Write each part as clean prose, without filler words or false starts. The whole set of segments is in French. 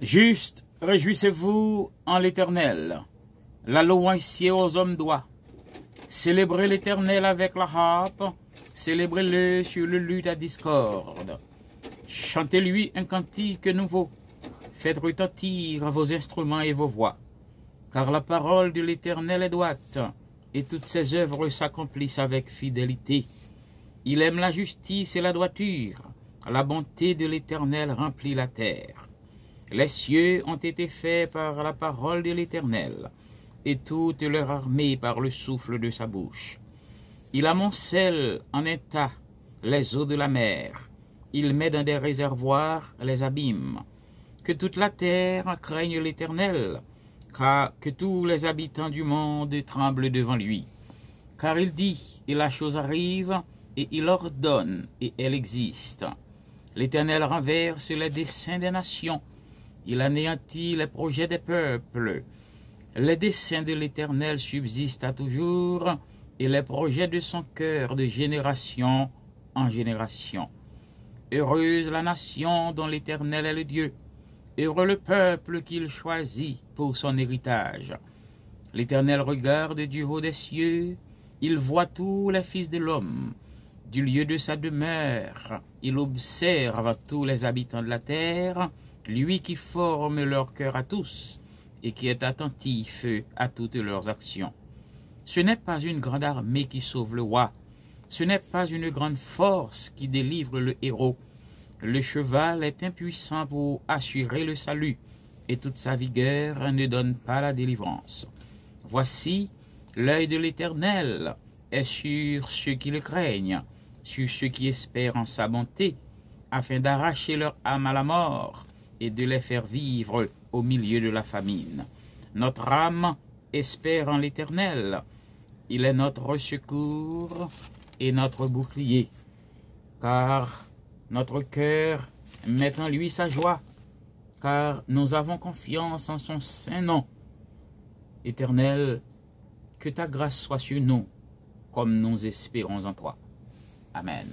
Juste, réjouissez-vous en l'Éternel. La louange aux hommes doit. Célébrez l'Éternel avec la harpe. Célébrez-le sur le luth à discorde. Chantez-lui un cantique nouveau. Faites retentir vos instruments et vos voix, car la parole de l'Éternel est droite, et toutes ses œuvres s'accomplissent avec fidélité. Il aime la justice et la droiture, la bonté de l'Éternel remplit la terre. Les cieux ont été faits par la parole de l'Éternel, et toute leur armée par le souffle de sa bouche. Il amoncelle en un tas les eaux de la mer, il met dans des réservoirs les abîmes. Que toute la terre craigne l'Éternel, car que tous les habitants du monde tremblent devant lui. Car il dit, et la chose arrive, et il ordonne, et elle existe. L'Éternel renverse les desseins des nations, il anéantit les projets des peuples. Les desseins de l'Éternel subsistent à toujours, et les projets de son cœur de génération en génération. Heureuse la nation dont l'Éternel est le Dieu, heureux le peuple qu'il choisit pour son héritage. L'Éternel regarde du haut des cieux, il voit tous les fils de l'homme. Du lieu de sa demeure, il observe tous les habitants de la terre, lui qui forme leur cœur à tous et qui est attentif à toutes leurs actions. Ce n'est pas une grande armée qui sauve le roi, ce n'est pas une grande force qui délivre le héros. Le cheval est impuissant pour assurer le salut, et toute sa vigueur ne donne pas la délivrance. Voici, l'œil de l'Éternel est sur ceux qui le craignent, sur ceux qui espèrent en sa bonté, afin d'arracher leur âme à la mort et de les faire vivre au milieu de la famine. Notre âme espère en l'Éternel, il est notre secours et notre bouclier, car notre cœur met en lui sa joie, car nous avons confiance en son saint nom. Éternel, que ta grâce soit sur nous, comme nous espérons en toi. Amen.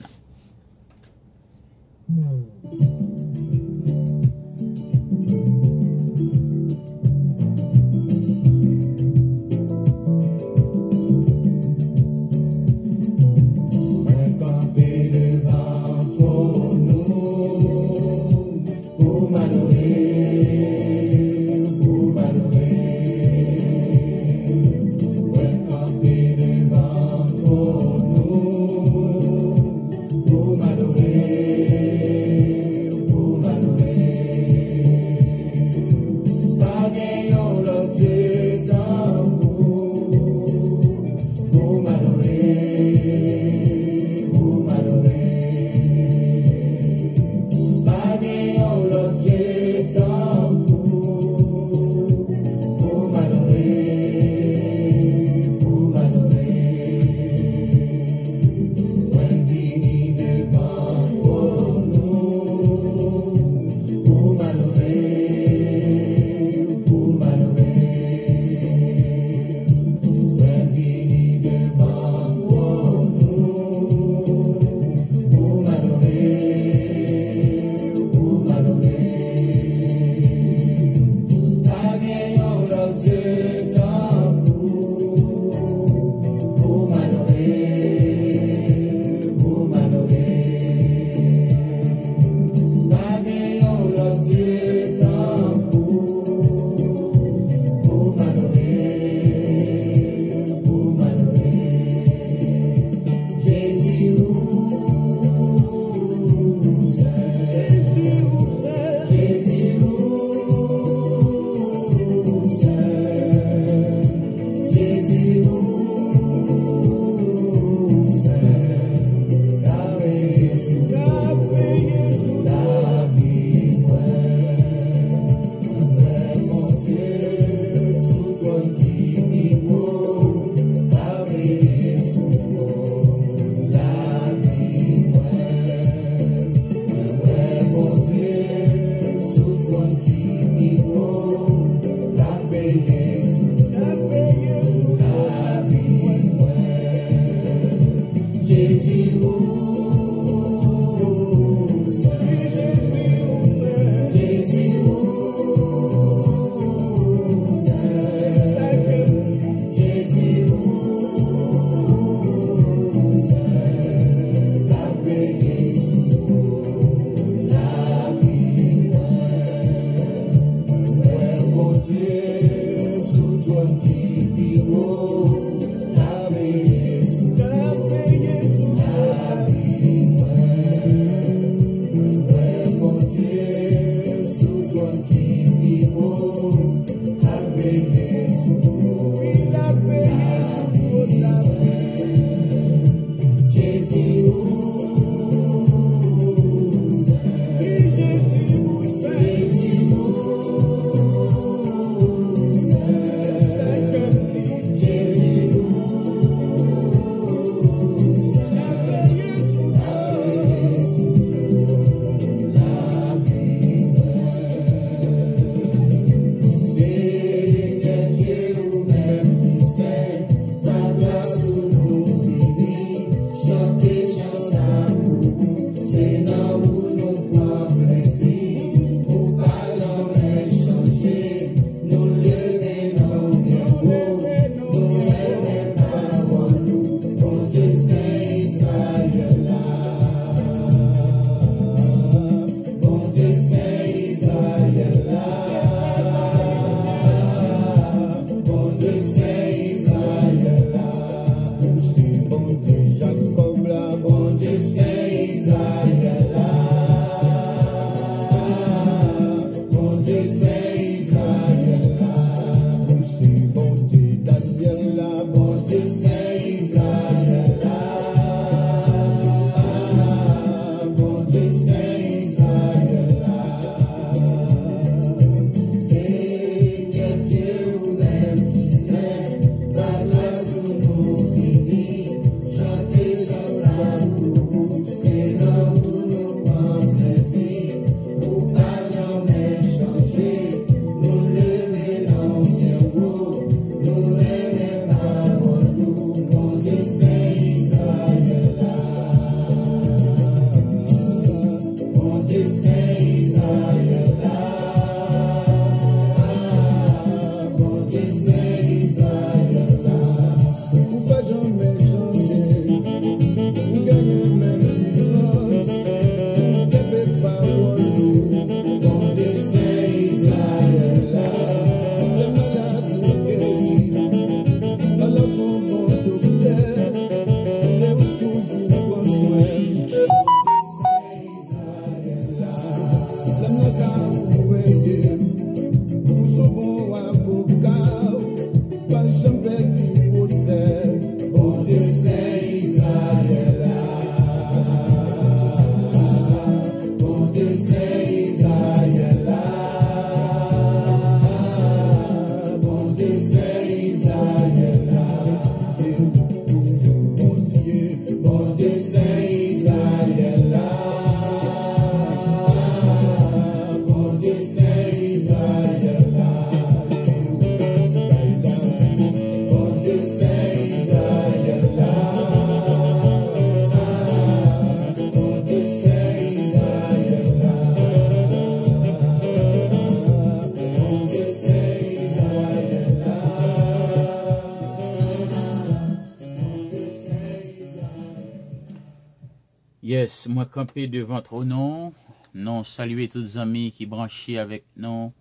Yes, moi campé devant votre nom, non saluer tous les amis qui branchés avec nous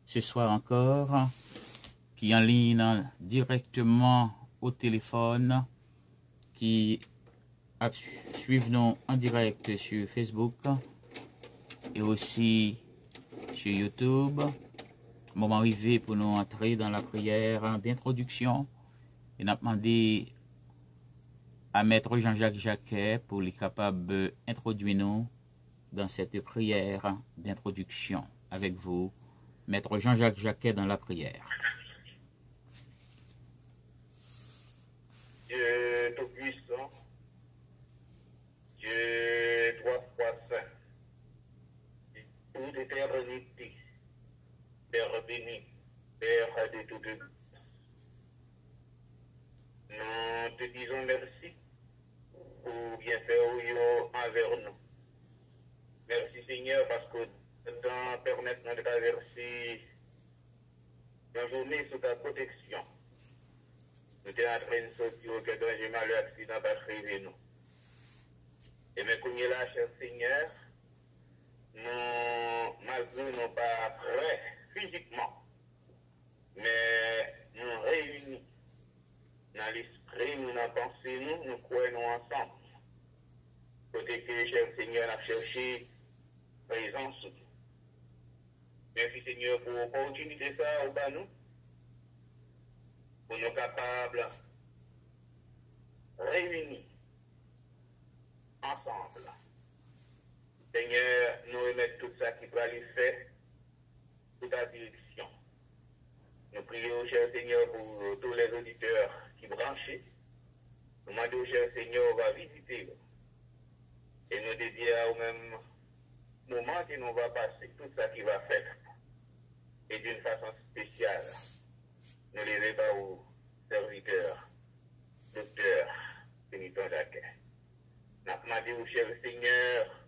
ce soir encore, qui en ligne directement au téléphone, qui suivent nous en direct sur Facebook et aussi sur YouTube. Moment arrivé pour nous entrer dans la prière d'introduction et nous demandé à Maître Jean-Jacques Jacquet pour les capable d'introduire nous dans cette prière d'introduction avec vous. Maître Jean-Jacques Jacquet dans la prière. Dieu Tout-Puissant, Dieu trois fois saint, toute éternité, Père béni, Père de toute grâce, nous te disons merci pour bien faire envers nous. Merci Seigneur parce que temps permettre de traverser la journée sous ta protection. Nous sommes en train de sortir au cœur d'un malheur accident pas arrivé nous. Et mais comme il est là, cher Seigneur, nous, malgré nous pas prêts physiquement, mais nous réunis dans l'esprit, nous dans pensée, nous croyons ensemble. Côté que, cher Seigneur, nous cherché présence. Merci Seigneur pour l'opportunité ça au bas nous, pour nous capables réunis ensemble. Seigneur, nous remettons tout ça qui va lui faire, toute la direction. Nous prions, cher Seigneur, pour tous les auditeurs qui branchent. Nous demandons, cher Seigneur, va visiter et nous dédier au même moment que nous va passer, tout ça qui va faire. Et d'une façon spéciale, nous les par aux serviteurs, docteurs, pénitents Jacques. Nous demandons au cher Seigneur,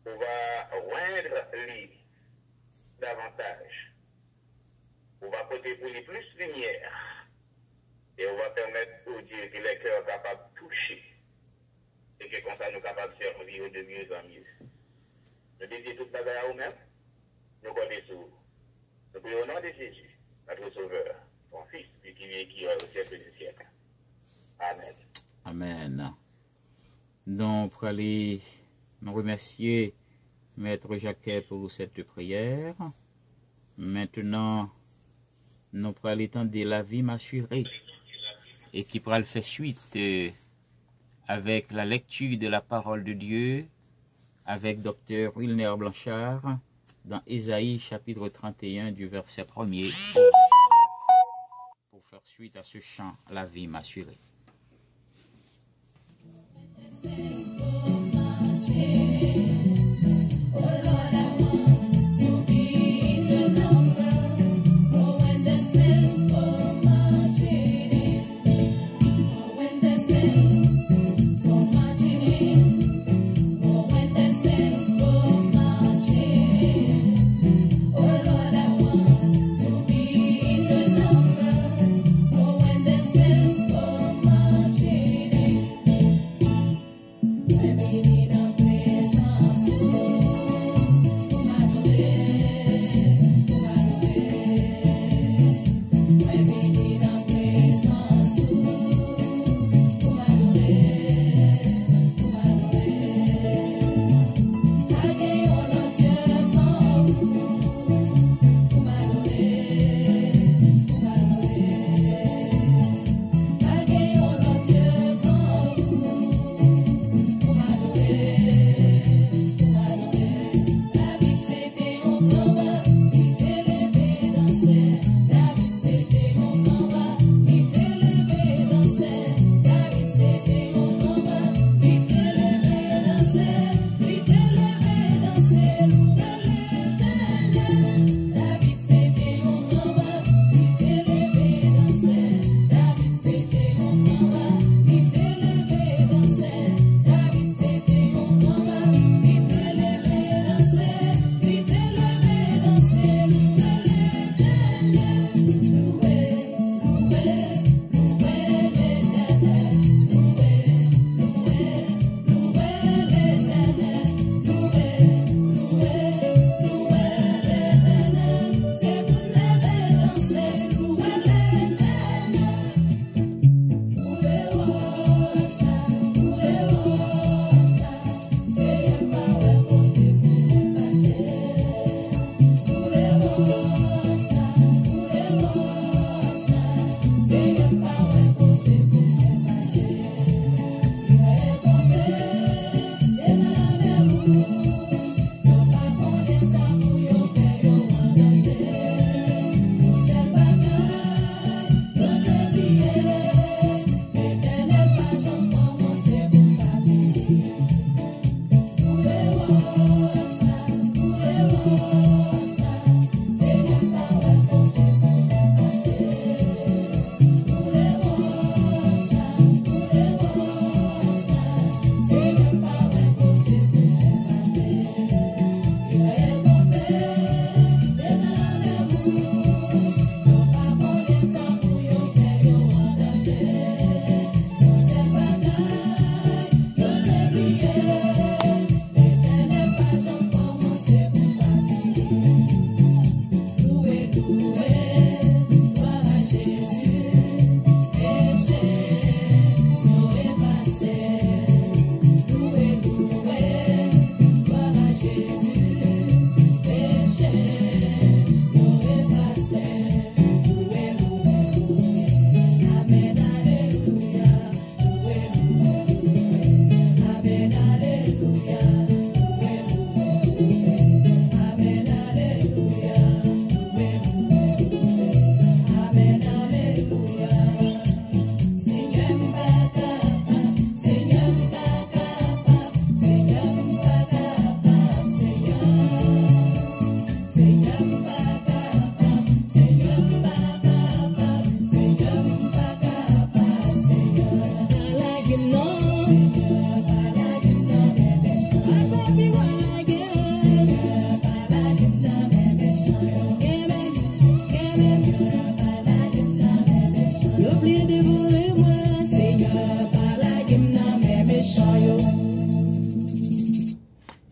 on va rendre lui davantage. On va porter pour lui plus lumière. Et on va permettre au Dieu que les cœurs capables de toucher. Et que comme ça nous capables de servir de mieux en mieux. Nous dédions toute bagarre à nous-mêmes. Nous connaissons. Nous prions au nom de Jésus, notre Sauveur, son Fils, lui qui vient qui au siècle du siècle. Amen. Amen. Donc, pour aller nous remercier Maître Jacquet pour cette prière. Maintenant, nous prenons le temps de la vie m'assurer et qui pourra le faire suite avec la lecture de la parole de Dieu avec Dr. Wilner Blanchard dans Ésaïe chapitre 31 du verset 1er pour faire suite à ce chant la vie m'assurer. Maybe need a place.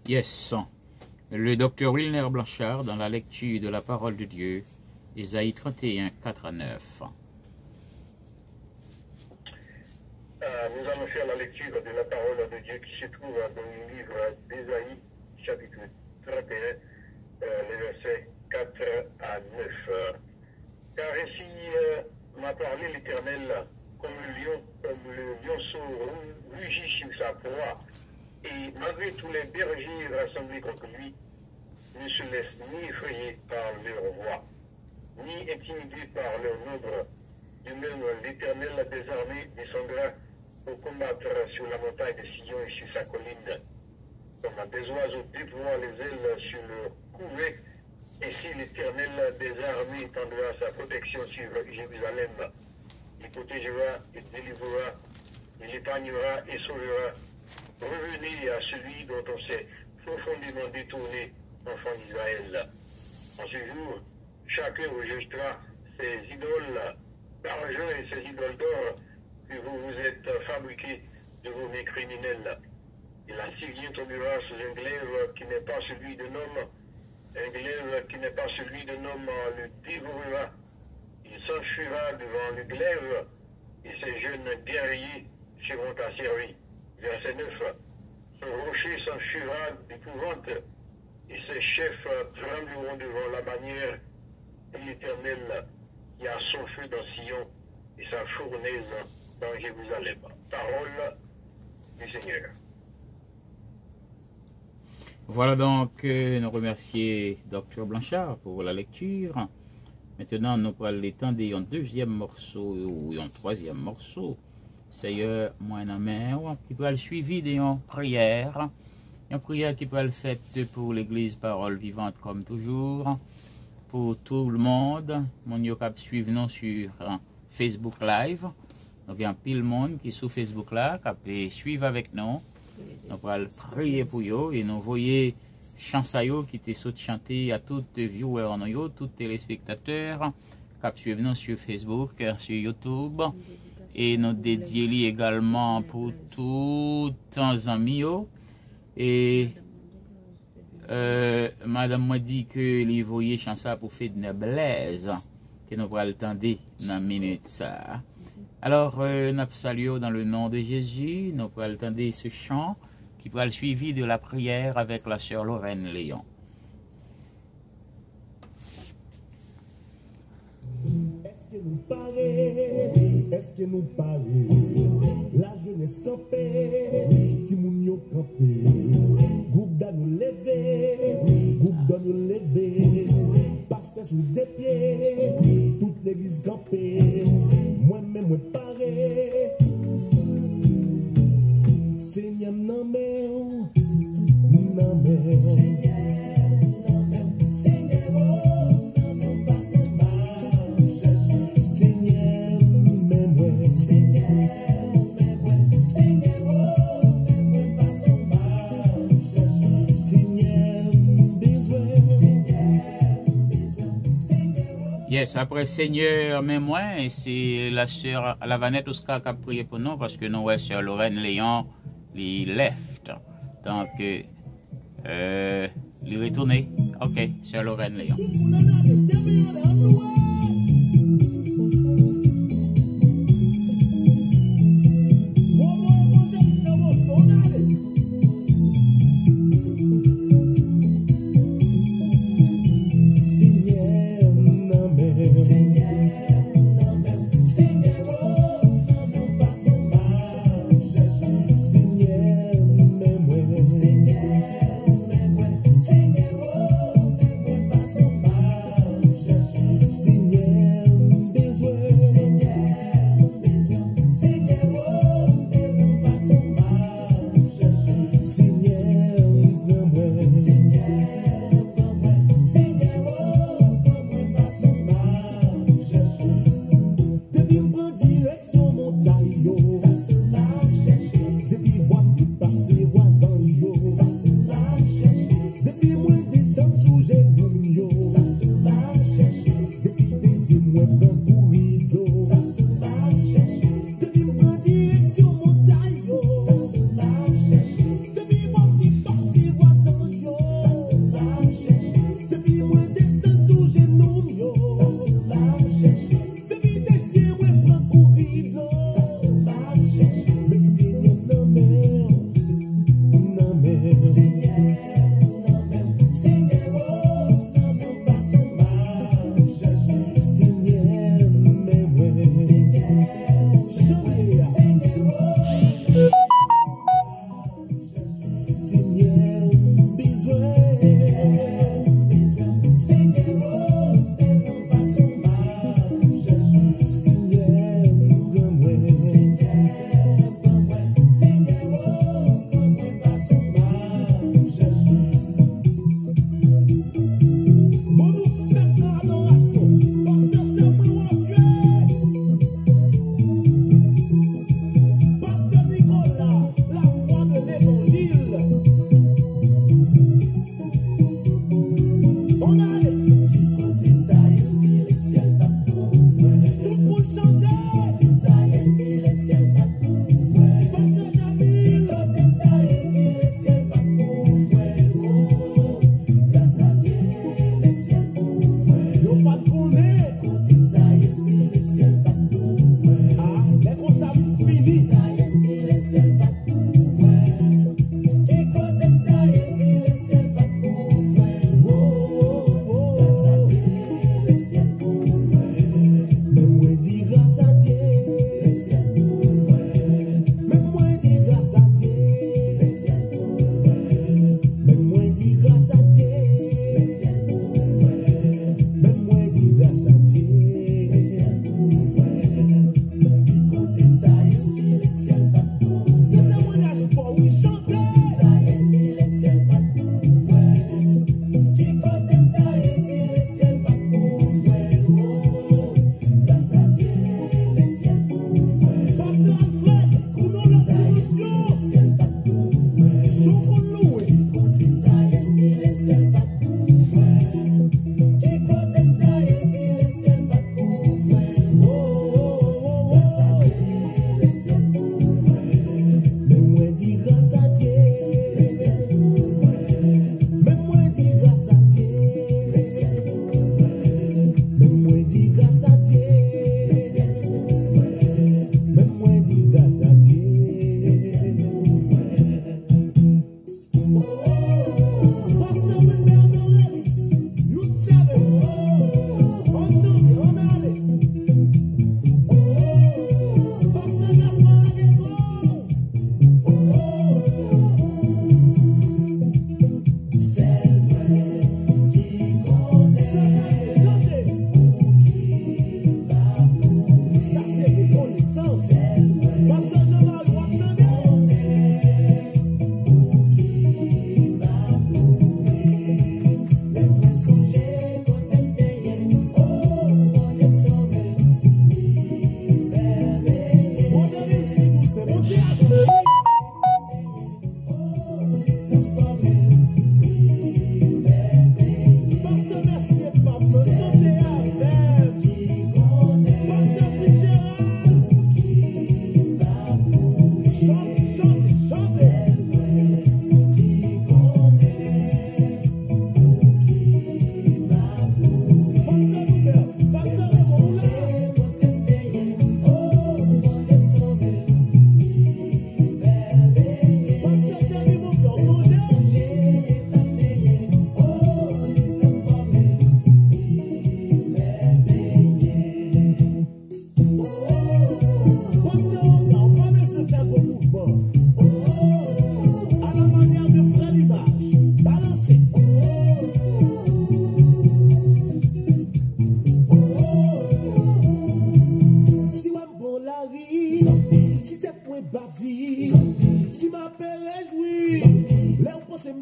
Yes. Le docteur Wilner Blanchard dans la lecture de la parole de Dieu, Ésaïe 31, 4 à 9. Nous allons faire la lecture de la parole de Dieu qui se trouve dans le livre d'Ésaïe, chapitre 31, les versets 4 à 9. Car ainsi m'a parlé l'Éternel, comme le lionceau rugit sur sa proie, et malgré tous les bergers rassemblés contre lui, ne se laisse ni effrayer par leur voix, ni intimidé par leur nombre. De même, l'Éternel des armées descendra pour combattre sur la montagne de Sion et sur sa colline. Comme des oiseaux déploient les ailes sur le couvert, ainsi l'Éternel des armées étendra sa protection sur Jérusalem. Il protégera, il délivrera, il épargnera et sauvera. Revenez à celui dont on s'est profondément détourné, enfant d'Israël. En ce jour, chacun rejettera ses idoles d'argent et ses idoles d'or que vous vous êtes fabriqués de vos mains criminelles. Et l'Assyrien tombera sous un glaive qui n'est pas celui d'un homme. Un glaive qui n'est pas celui d'un homme le dévorera. Il s'enfuira devant le glaive et ses jeunes guerriers seront asservis. Verset 9. Son rocher s'enfuira d'épouvante et ses chefs trembleront devant la bannière de l'Éternel qui a son feu dans Sion et sa fournaise dans Jérusalem. Parole du Seigneur. Voilà donc, nous remercions Dr Blanchard pour la lecture. Maintenant, nous allons l'étendre un deuxième morceau ou un troisième morceau. Seigneur, moi en main, qui peut le suivi d'une prière. Une prière qui peut le faire pour l'église Parole Vivante comme toujours. Pour tout le monde, mon yo cap suivre nous sur Facebook Live. Donc il y a un pile monde qui est sur Facebook là, qui peut suivre avec nous. Nous allons prier pour eux et nous voyons chansayo qui était sauté chanter à tous les viewers, tous les téléspectateurs qui suivent nous sur Facebook, sur YouTube. Et nous dédions également pour tous les amis. Et madame m'a dit que les voyez chanter pour faire de blaise, que nous allons attendre dans une minute ça. Alors, nous saluons dans le nom de Jésus, nous allons attendre ce chant qui va le suivi de la prière avec la sœur Lorraine Léon. Est-ce que nous parlons? Est-ce que nous parlons? La jeunesse campée, Timounio campé, groupe d'à nous lever, groupe d'à nous lever, pasteur sous des pieds, toute l'église campée, moi-même moi paré, Seigneur non mais, Yes, après Seigneur, mais moi, c'est la sœur Lavanette Oscar qui a prié pour nous parce que nous, ouais, sœur Lorraine Léon, les left. Donc, les retourner. Ok, sœur Lorraine Léon.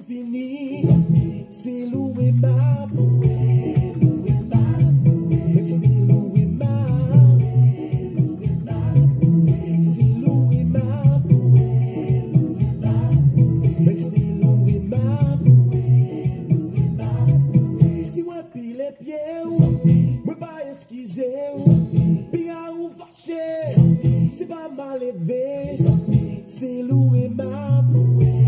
fini, c'est loué ma bouée, loué ma bouée, c'est loué ma bouée, c'est loué ma bouée, loué ma bouée, c'est loué ma bouée, loué ma bouée. Si moi pile les pieds, moi pas esquiser, puis à ou fâché, c'est pas mal élevé, c'est loué ma bouée.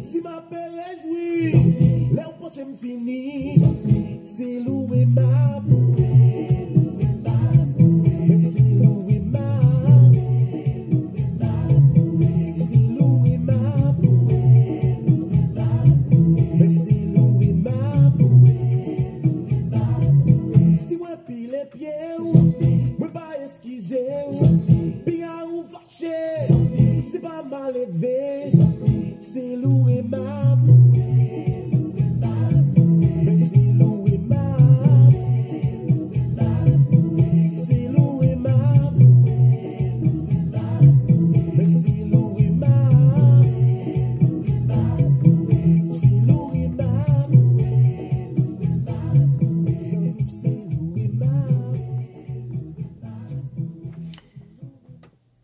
Si ma paix réjouit, là où c'est fini, c'est loué ma bouée, loué ma bouée, c'est loué ma bouée, c'est loué ma bouée, loué ma bouée, c'est loué ma bouée, loué ma bouée. Si moi pile les pieds, moi pas esquiser, puis à ou fâché, c'est pas mal élevé. C'est loué ma bouée, loué ma bouée, c'est loué ma bouée, c'est loué ma bouée, loué ma bouée, c'est loué ma bouée, c'est loué ma bouée, c'est loué ma.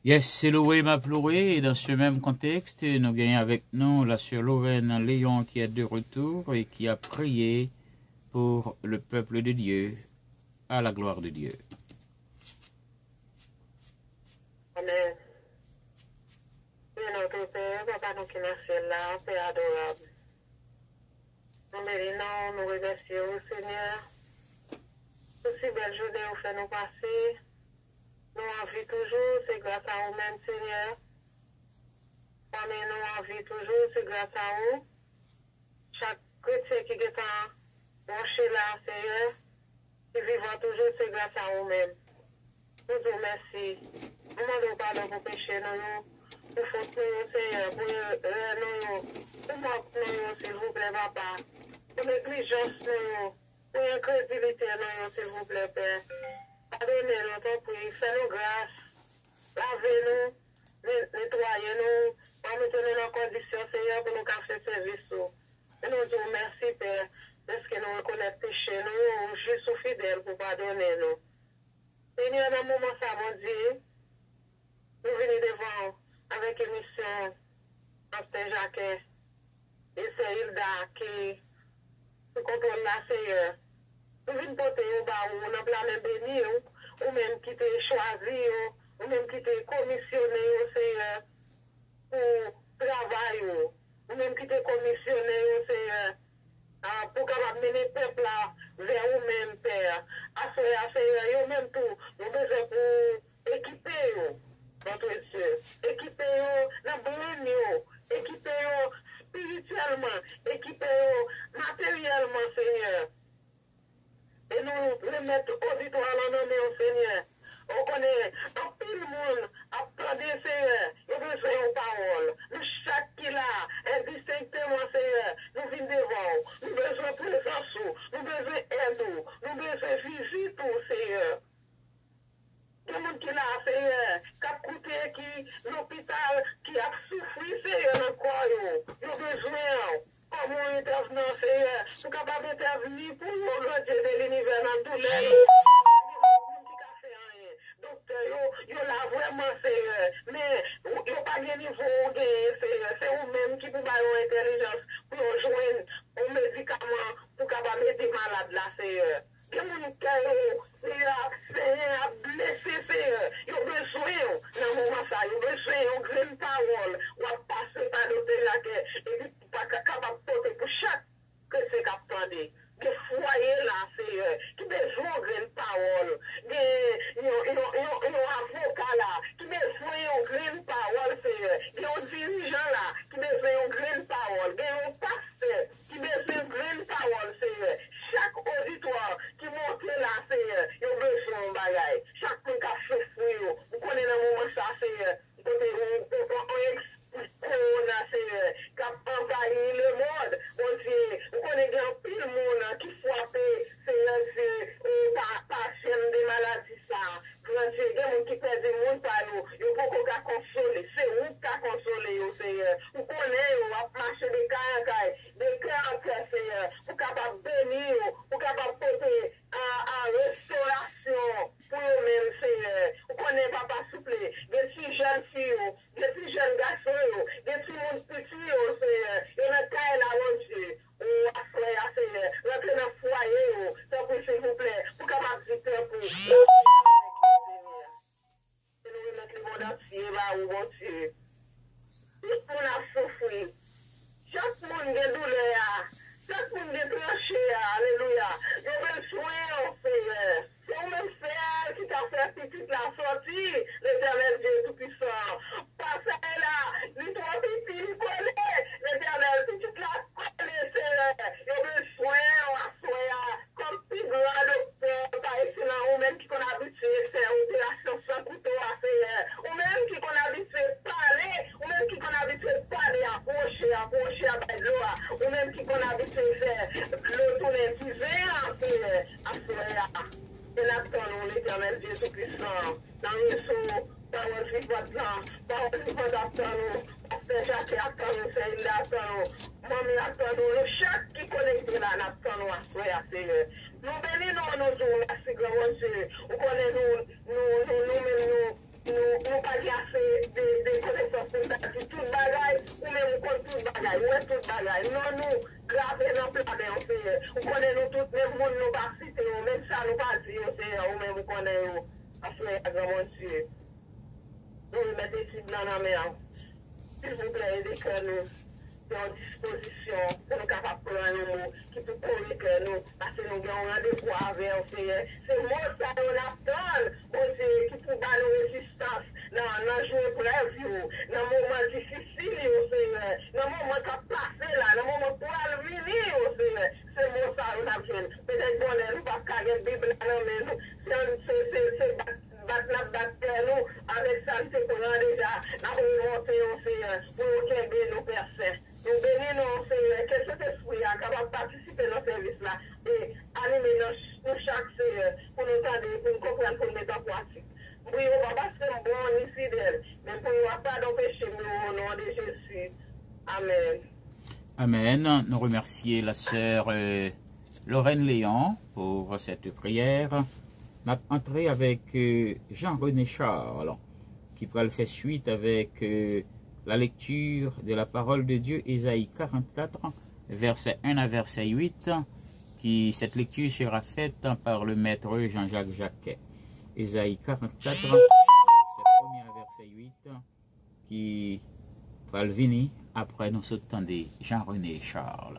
Yes, c'est Loué m'a pleuré, et dans ce même contexte, nous gagnons avec nous la sœur Lorraine Léon qui est de retour et qui a prié pour le peuple de Dieu, à la gloire de Dieu. Amen. Notre Père, Papa, nous qui sommes là, Père adorable. Nous bénissons, nous remercions, Seigneur. Aussi belle journée, vous fait nous passer. Nous en vie toujours, c'est grâce à vous-même, Seigneur. Famille, nous en vie toujours, c'est grâce à vous. Chaque chrétien qui est branché là, Seigneur, qui vivant toujours, c'est grâce à vous-même. Nous vous remercions. Nous demandons pardon pour pécher nous, pour faute nous, Seigneur, pour nous, pour manque nous, s'il vous plaît, Papa. Pour négligence nous, pour incrédulité nous, s'il vous plaît, Père. Pardonnez-nous, tant pis, fais-nous grâce, lavez-nous, nettoyez-nous, mettez-nous dans condition, Seigneur, pour nous faire service. Et nous disons merci, Père, parce que nous reconnaissons péché, nous, juste ou fidèles pour pardonner nous. Seigneur, dans le moment, ça, mon Dieu, nous venons devant avec émission Pasteur Jacques et c'est Hilda qui contrôle la, Seigneur. Nous venons porter au bas où on a plein béni, ou même qui t'est choisi, ou même qui t'est commissionné, Seigneur, pour travail, ou même qui t'est commissionné, Seigneur, pour capable mener le peuple là vers vous-même, Père. Seigneur, vous même tout, nous besoin pour équiper, notre Dieu, équiper, dans le équiper spirituellement, équiper matériellement, Seigneur. Et nous remettre auditoire dans nos mains, Seigneur. On connaît un pile monde à prendre, Seigneur. Nous avons besoin de paroles. Nous, chaque qui là, indistinctement, Seigneur, nous venons devant. Nous avons besoin de présence. Nous avons besoin d'aide. Nous avons besoin de visite, Seigneur. Tout le monde qui là, Seigneur, qui a coûté, qui l'hôpital, qui a souffert, Seigneur, dans le corps. Nous avons besoin. Comment intervenir, Seigneur, pour capable d'intervenir pour nous, le Dieu de l'univers, dans tout le docteur, yo là vraiment, Seigneur, mais yo pas de niveau, Seigneur, c'est vous-même qui pouvez avoir intelligence pour joindre un médicament pour capable mettre des malades là, Seigneur. Que mon cœur, Seigneur, a blessé, Seigneur, yo besoin, dans le moment ça, yo besoin, on grande parole, on va passer par le Jacques, et puis pas capable de porter pour chaque que c'est capable de foyer là, Seigneur, qui besoin de grande parole, de avocat là, qui besoin de grande parole. habitué faire le tourner d'hiver à Soya. Et l'attendons l'éternel Jésus-Christ. Dans le saut, parole vivante là, parole vivante attendons, pasteur Jacques attendons, c'est il attendons, maman attendons, le chaque qui connecte là, attendons à Soya, Seigneur. Nous bénissons nos jours, merci grand Dieu. Vous connaissez nous pas dire assez de connaissances pour dire tout bagaille, ou même on compte tout bagaille, ou est tout bagaille. Non, nous, graver dans le plat, on fait, on connaît nous tous, même monde nous pas citer, même ça nous pas dire, ou même on connaît, à faire grand Dieu. Nous mettons des petites dans la main. S'il vous plaît, aidez que nous. En disposition pour nous capables de prendre un mot qui peut corriger nous parce que nous avons un rendez-vous avec le Seigneur. C'est moi ça on attend, bon Dieu, qui peut battre nos résistances dans le jour épreuve, dans le moment difficile au Seigneur, dans le moment qui a passé là, dans le moment pour venir au Seigneur. C'est moi ça on attend. Peut-être qu'on n'est pas qu'à la Bible mais nous, c'est battre nous avec ça, c'est qu'on a déjà la remontée au Seigneur pour nous personnes. Nous bénissons, Seigneur, que cet esprit est capable de participer dans ce service-là et animer nous chaque Seigneur pour nous tendre, pour nous comprendre, pour nous mettre en pratique. Oui, on va pas faire bon ni fidèle, mais pour nous pas d'empêcher nous au nom de Jésus. Amen. Amen. Nous remercions la sœur Lorraine Léon pour cette prière. On a entré avec Jean-René Charles qui pourra le faire suite avec la lecture de la parole de Dieu, Ésaïe 44, verset 1 à verset 8, cette lecture sera faite par le maître Jean-Jacques Jacquet. Ésaïe 44, verset 1 à verset 8, qui va le venir après nous entendons Jean-René Charles.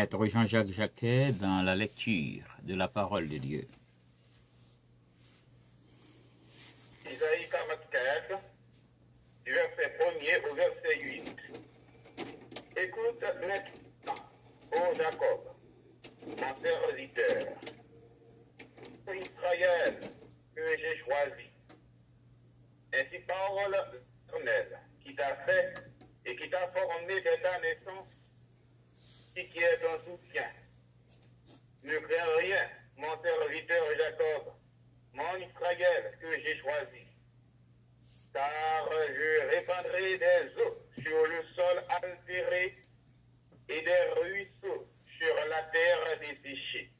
Maître Jean-Jacques Jacquet dans la lecture de la parole de Dieu. Isaïe 44, du verset 1er au verset 8. Écoute maintenant, ô Jacob, mon serviteur, ô Israël, que j'ai choisi. Ainsi parole l'Éternel, qui t'a fait et qui t'a formé dès ta naissance, qui est ton soutien. Ne crains rien, mon serviteur Jacob, mon Israël que j'ai choisi. Car je répandrai des eaux sur le sol altéré et des ruisseaux sur la terre desséchée.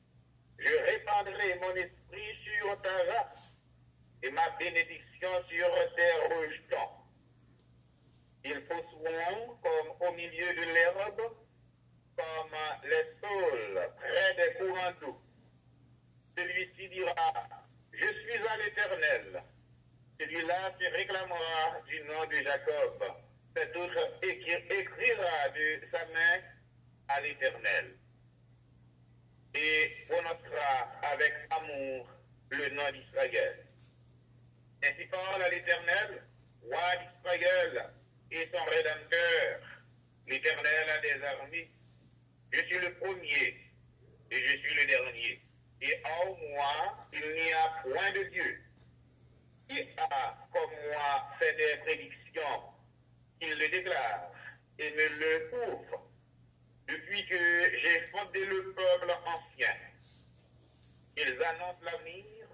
Je répandrai mon esprit sur ta race et ma bénédiction sur tes rejetons. Ils pousseront comme au milieu de l'herbe, comme les saules près des courants d'eau. Celui-ci dira, je suis à l'Éternel. Celui-là se réclamera du nom de Jacob. Cet autre écrira de sa main à l'Éternel et prononcera avec amour le nom d'Israël. Ainsi parle à l'Éternel, roi d'Israël et son Rédempteur, l'Éternel des armées. Je suis le premier et je suis le dernier. Et en moi, il n'y a point de Dieu. Qui a, comme moi, fait des prédictions, qu'il le déclare et me le ouvre, depuis que j'ai fondé le peuple ancien. Ils annoncent l'avenir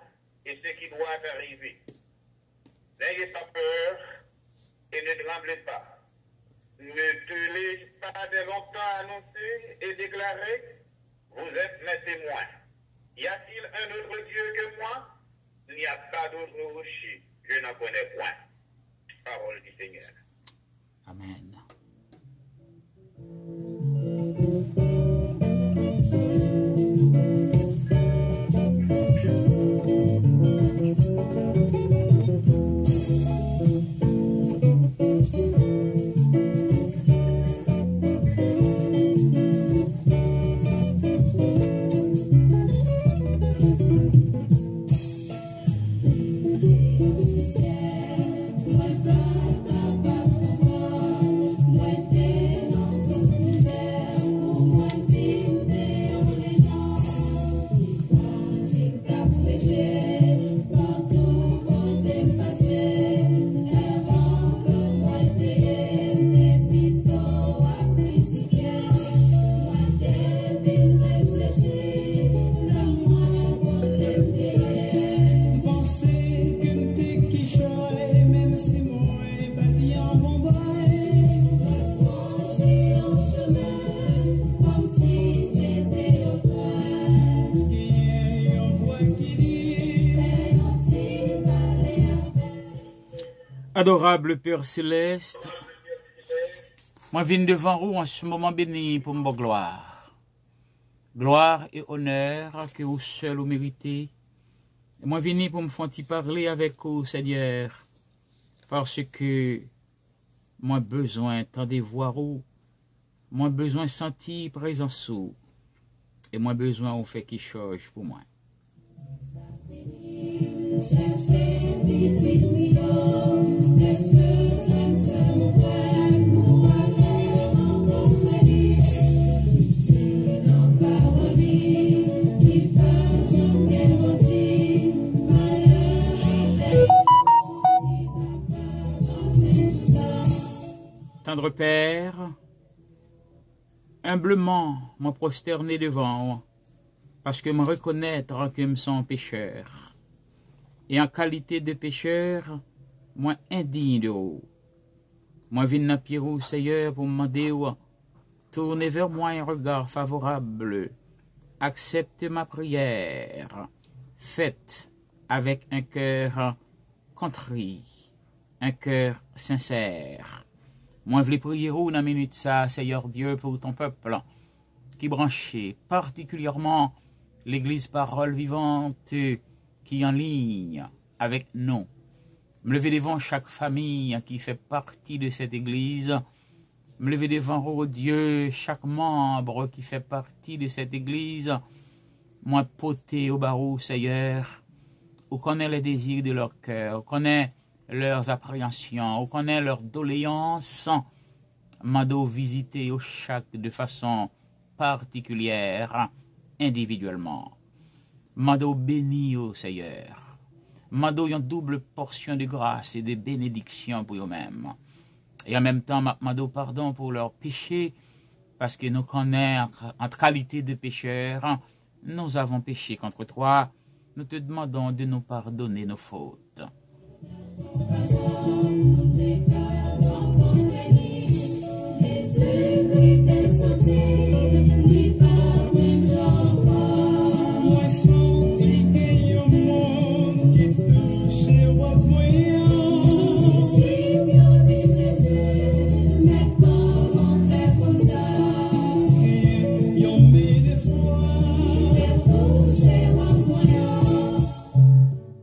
et ce qui doit arriver. N'ayez pas peur et ne tremblez pas. Ne te laisse pas de longtemps annoncer et déclarer, vous êtes mes témoins. Y a-t-il un autre Dieu que moi? Il n'y a pas d'autre rocher, je n'en connais point. Parole du Seigneur. Amen. Bye. Adorable Père Céleste, moi viens devant vous en ce moment béni pour mon gloire. Gloire et honneur que vous seul vous méritez. Et moi viens pour me faire parler avec vous, Seigneur, parce que moi besoin tant de voir vous, moi besoin sentir présence vous, et moi besoin on fait quelque chose pour moi. Tendre Père, humblement me prosterner devant, parce que me reconnaître que me sens pécheur. Et en qualité de pécheur, moi indigne de vous. Moi viens dans Pierrot, Seigneur, pour me demander, tournez vers moi un regard favorable. Accepte ma prière, faite avec un cœur contrit, un cœur sincère. Moi, je voulais prier dans la minute ça, Seigneur Dieu, pour ton peuple, qui branchait particulièrement l'Église Parole Vivante, qui est en ligne avec nous. Me lever devant chaque famille qui fait partie de cette Église. Me lever devant, oh Dieu, chaque membre qui fait partie de cette Église. Moi, poter au barreau, Seigneur, où connaît les désirs de leur cœur, où connaît leurs appréhensions, on connaît leurs doléances, mado visiter au chaque de façon particulière, individuellement. Mado béni au Seigneur. Mado une double portion de grâce et de bénédiction pour eux-mêmes. Et en même temps, mado pardon pour leurs péchés, parce que nous connaissons en qualité de pécheurs, nous avons péché contre toi. Nous te demandons de nous pardonner nos fautes.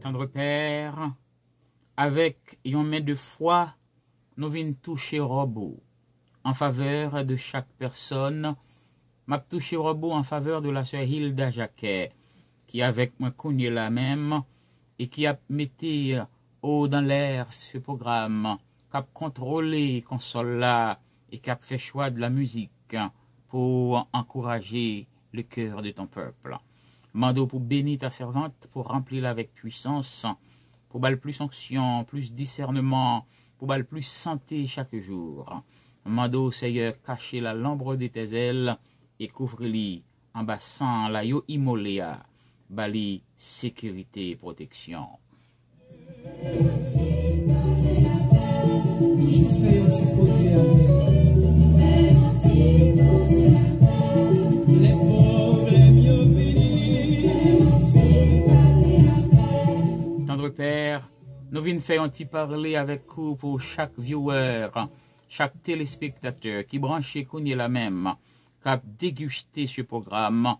Tendre Père, avec une main de foi, nous venons toucher robot en faveur de chaque personne. M'a touché robot en faveur de la sœur Hilda Jacquet, qui avec moi connaît la même et qui a mis haut dans l'air ce programme, qui a contrôlé console là et qui a fait choix de la musique pour encourager le cœur de ton peuple. Mando pour bénir ta servante, pour remplir avec puissance, pour balle plus onction, plus discernement, pour balle plus santé chaque jour. Mando, Seigneur, cacher la l'ombre de tes ailes et couvre-li en bassin la yo immoléa, bali sécurité et protection. Tendre Père, nous venons faire un petit parler avec vous pour chaque viewer, chaque téléspectateur qui branche et connaît la même, qui a dégusté ce programme.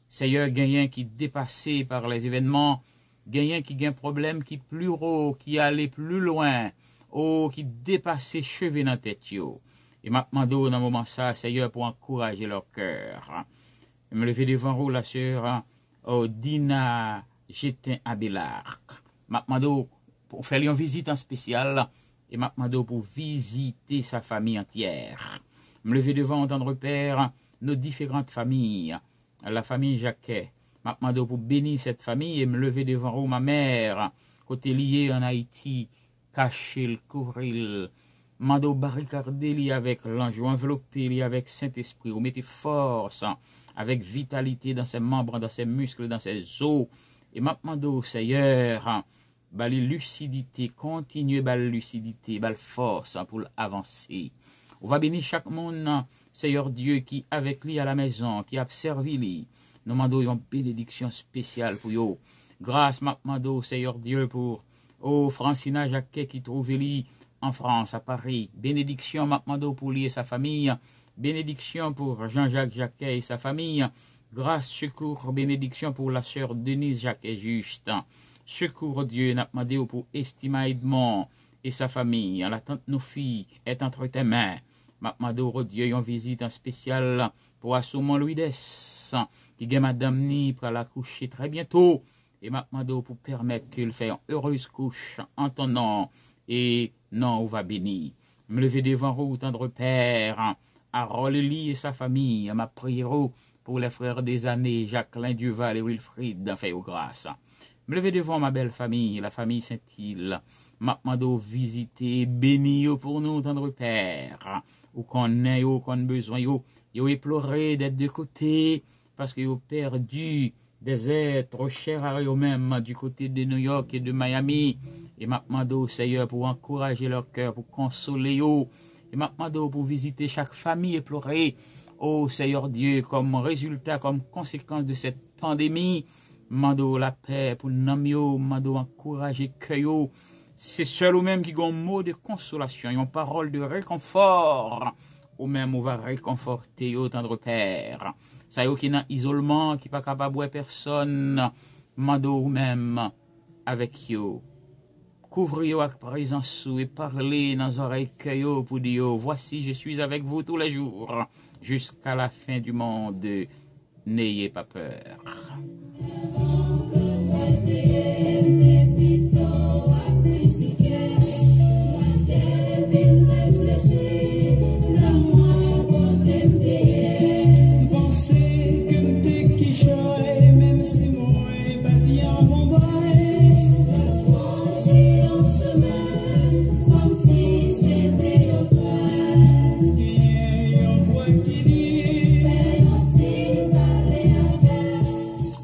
Seigneur, gagnant qui dépassé par les événements, gagnant qui gagne problème qui plus haut, qui allait plus loin, qui dépassait cheveux dans la tête. Et maintenant, dans un moment ça, Seigneur, pour encourager leur cœur. Je me lever devant vous, la sœur Dina Gétin Abélard. Maintenant, pour faire une visite en spécial, et maintenant pour visiter sa famille entière. Me lever devant Tendre Père, nos différentes familles, la famille Jacquet. Maintenant pour bénir cette famille et me lever devant vous, ma mère, côté lié en Haïti, cacher le couvrir, mando barricader avec l'ange, envelopper avec Saint-Esprit, vous mettez force, avec vitalité dans ses membres, dans ses muscles, dans ses os. Et maintenant, Seigneur, bali lucidité, continuez bal lucidité, bal force pour avancer. On va bénir chaque monde, Seigneur Dieu, qui avec lui à la maison, qui a servi lui. Nous demandons une bénédiction spéciale pour vous. Grâce, Seigneur Dieu, pour Oh, Francina Jacquet qui trouve Eli en France, à Paris. Bénédiction, Mapmando pour lui et sa famille. Bénédiction pour Jean-Jacques Jacquet et sa famille. Grâce, secours, bénédiction pour la sœur Denise Jacquet juste. Secours Dieu, Napmadeo pour Estima Edmond et sa famille. La tante nos filles est entre tes mains. Mapmado Dieu, en visite en spécial pour Assoumon Louides, qui est madame Ni pour la coucher très bientôt. Et Mapmado pour permettre qu'il fasse une heureuse couche en ton nom. Et non, on va béni. Me lever devant vous, tendre Père, Harold Eli et sa famille, ma prière pour les frères des années, Jacqueline Duval et Wilfried, fait aux grâces. Me lever devant ma belle famille, la famille Saint-Île, Mapmado visiter, béni pour nous, tendre Père, ou qu'on ait, ou qu'on besoin, yo éploré d'être de côté, parce que yo perdu des êtres chers à eux-mêmes du côté de New York et de Miami. Et Mapmado, Seigneur, pour encourager leur cœur, pour consoler eux. Et Mapmado, pour visiter chaque famille éplorée. Oh Seigneur Dieu, comme résultat, comme conséquence de cette pandémie, Mando la paix pour Namio, Mando encourager cœur. C'est seul ou même qui ont un mot de consolation, une parole de réconfort. Ou même on va réconforter au tendre Père. Ça y est qui dans isolement, qui pas capable de voir personne, Mando ou même avec yo. Couvrez-vous avec présence et parlez dans les oreilles cueilles pour dire voici je suis avec vous tous les jours jusqu'à la fin du monde. N'ayez pas peur.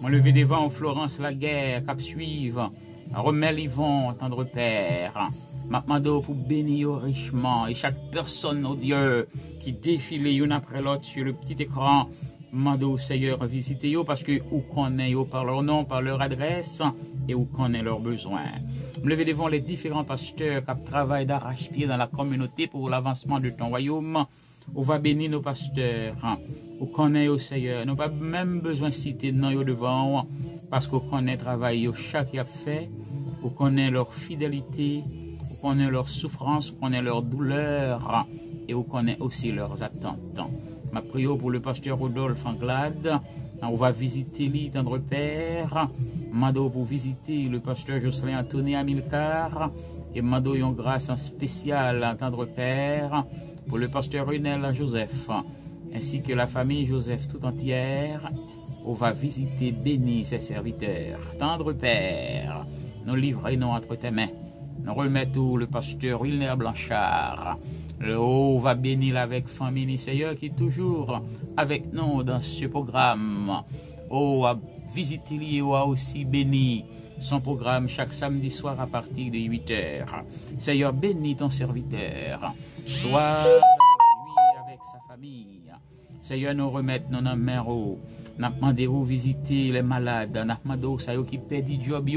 Levé devant Florence Laguerre, cap suivre, remet l'Yvon, tendre Père, Mapmado pour bénir richement, et chaque personne, oh Dieu, qui défile une après l'autre sur le petit écran, Mando Seigneur, visitez yo parce que où connaît yo par leur nom, par leur adresse, et où connaît leurs besoins. Me lever devant les différents pasteurs qui travaillent d'arrache-pied dans la communauté pour l'avancement de ton royaume. On va bénir nos pasteurs. On connaît au Seigneur. Nous n'avons pas même besoin de citer non yo devant parce qu'on connaît le travail chaque qui a fait. On connaît leur fidélité. On connaît leur souffrance. On connaît leur douleur. Et on connaît aussi leurs attentes. Ma prière pour le pasteur Rodolphe Anglade. On va visiter lui, tendre Père. Mado pour visiter le pasteur Jocelyn Anthony Amilcar. Et Mado yon grâce en spécial, tendre Père. Pour le pasteur Runel Joseph, ainsi que la famille Joseph tout entière, on va visiter, bénir ses serviteurs. Tendre Père, nous livrons entre tes mains. Nous remettons le pasteur Wilner Blanchard. Le haut va bénir avec famille Seigneur qui est toujours avec nous dans ce programme. Oh, à visiter lui, ou à aussi béni son programme chaque samedi soir à partir de 8h. Seigneur, bénis ton serviteur. Sois avec lui, avec sa famille. Seigneur, nous remettons nos mains. Nous demandons de visiter les malades. Nous demandons ça qui perdent du job,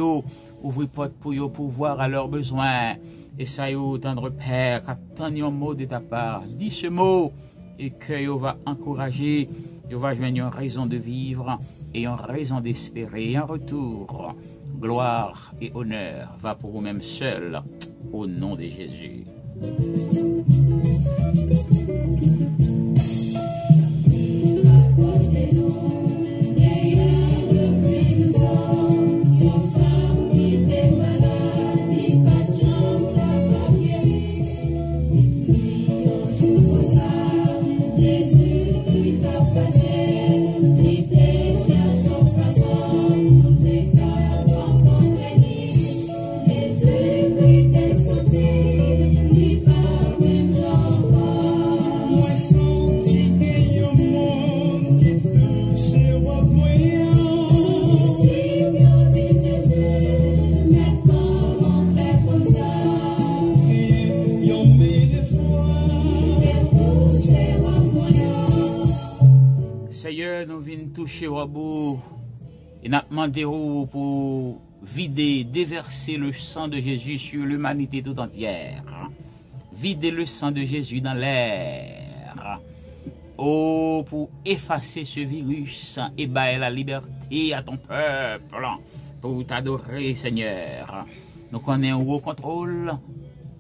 ouvrir porte pour eux pour voir à leurs besoins. Et ça, tendre Père, attends un mot de ta part. Dis ce mot et que vous va encourager. Vous va joindre une raison de vivre et une raison d'espérer. En retour, gloire et honneur va pour vous-même seul, au nom de Jésus. Seigneur, nous venons toucher au bout et nous demandons pour vider, déverser le sang de Jésus sur l'humanité tout entière. Vider le sang de Jésus dans l'air. Oh, pour effacer ce virus et bailler la liberté à ton peuple, pour t'adorer, Seigneur. Nous connaissons un haut contrôle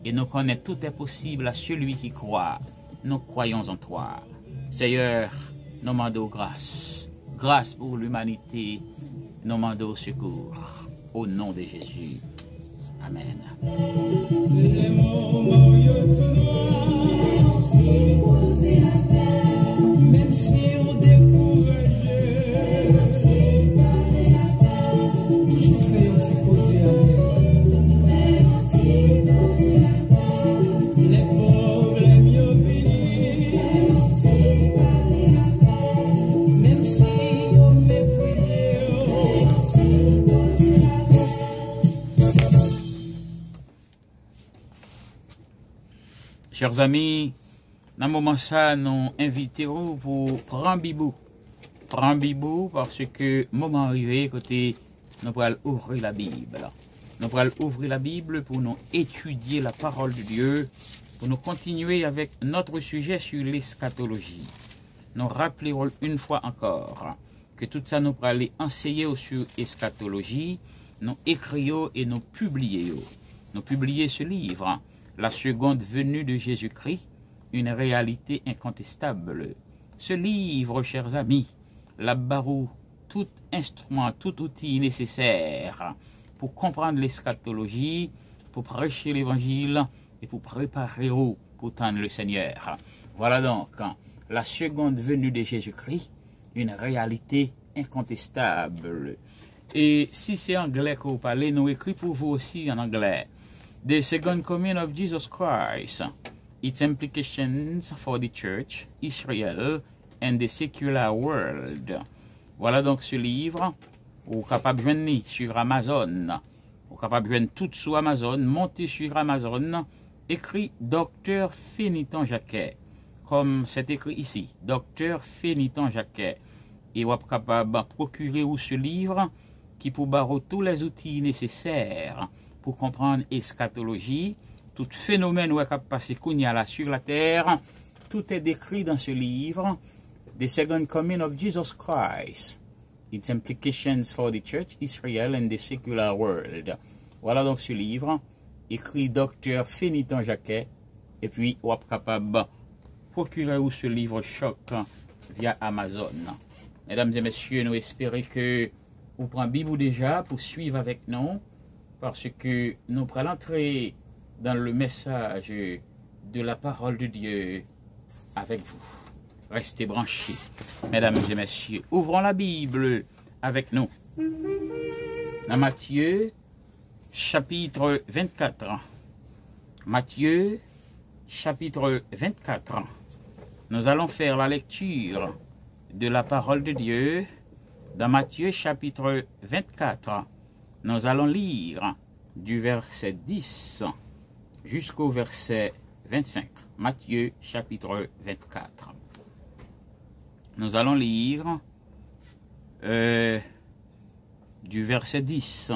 et nous connaissons tout est possible à celui qui croit. Nous croyons en toi. Seigneur, nous demandons grâce. Grâce pour l'humanité. Nous demandons secours. Au nom de Jésus. Amen. Même si on décourage, toujours fait un petit posé les problèmes yo vini, même si on méprisé. Chers amis, dans le moment ça, nous inviterons pour prendre Bibou. Prendre Bibou parce que moment arrivé, côté, nous pourrons ouvrir la Bible. Nous pourrons ouvrir la Bible pour nous étudier la parole de Dieu, pour nous continuer avec notre sujet sur l'eschatologie. Nous rappellerons une fois encore que tout ça nous pourrons aller enseigner sur l'eschatologie, nous écrions et nous publions. Nous publions ce livre, La seconde venue de Jésus-Christ, une réalité incontestable. Ce livre, chers amis, la barou, tout instrument, tout outil nécessaire pour comprendre l'eschatologie, pour prêcher l'évangile et pour préparer pour tendre le Seigneur. Voilà donc la seconde venue de Jésus-Christ, une réalité incontestable. Et si c'est anglais que vous parlez, nous écrit pour vous aussi en anglais. The second coming of Jesus Christ, its implications for the church, Israel, and the secular world. Voilà donc ce livre, vous êtes capable de joindre sur Amazon, vous êtes capable de joindre tout sur Amazon, montez sur Amazon, écrit Docteur Féniton Jacquet, comme c'est écrit ici, Docteur Féniton Jacquet. Et vous êtes capable de procurer ce livre qui pour barrer tous les outils nécessaires pour comprendre l'eschatologie, tout phénomène qui a passé sur la terre, tout est décrit dans ce livre, The Second Coming of Jesus Christ, its implications for the Church, Israel and the secular world. Voilà donc ce livre, écrit Docteur Féniton Jacquet, et puis vous êtes capable de procurer ce livre choc via Amazon. Mesdames et messieurs, nous espérons que vous prenez Bible déjà pour suivre avec nous, parce que nous pourrons entrer dans le message de la parole de Dieu avec vous. Restez branchés, mesdames et messieurs. Ouvrons la Bible avec nous. Dans Matthieu, chapitre 24. Matthieu, chapitre 24. Nous allons faire la lecture de la parole de Dieu. Dans Matthieu, chapitre 24. Nous allons lire du verset 10 jusqu'au verset 25. Matthieu chapitre 24. Nous allons lire du verset 10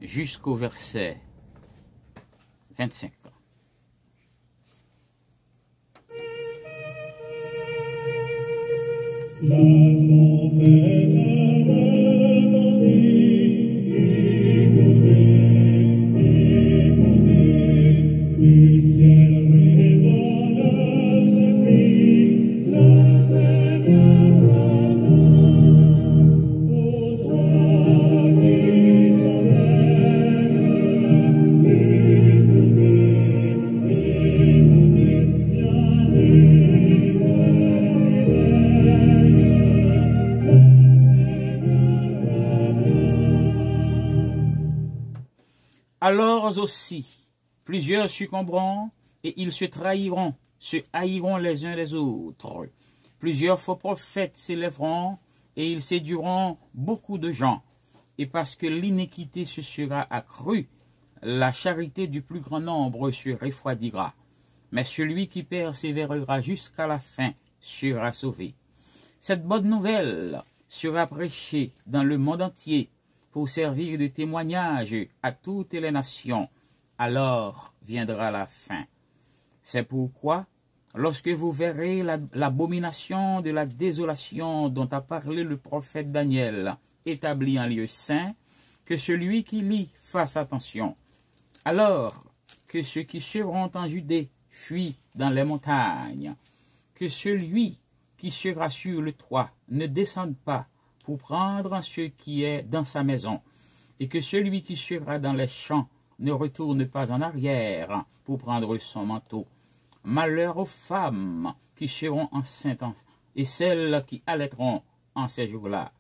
jusqu'au verset 25. La trompette le ciel résonne ce cri, le Seigneur ô toi qui souveraine, écoutez, viens Alors aussi, plusieurs succomberont et ils se trahiront, se haïront les uns les autres. Plusieurs faux prophètes s'élèveront et ils séduiront beaucoup de gens. Et parce que l'iniquité se sera accrue, la charité du plus grand nombre se refroidira. Mais celui qui persévérera jusqu'à la fin sera sauvé. Cette bonne nouvelle sera prêchée dans le monde entier pour servir de témoignage à toutes les nations. Alors viendra la fin. C'est pourquoi, lorsque vous verrez l'abomination de la désolation dont a parlé le prophète Daniel, établie en lieu saint, que celui qui lit fasse attention. Alors que ceux qui seront en Judée fuient dans les montagnes, que celui qui sera sur le toit ne descende pas pour prendre ce qui est dans sa maison, et que celui qui sera dans les champs ne retourne pas en arrière pour prendre son manteau. Malheur aux femmes qui seront enceintes et celles qui allaiteront en ces jours-là.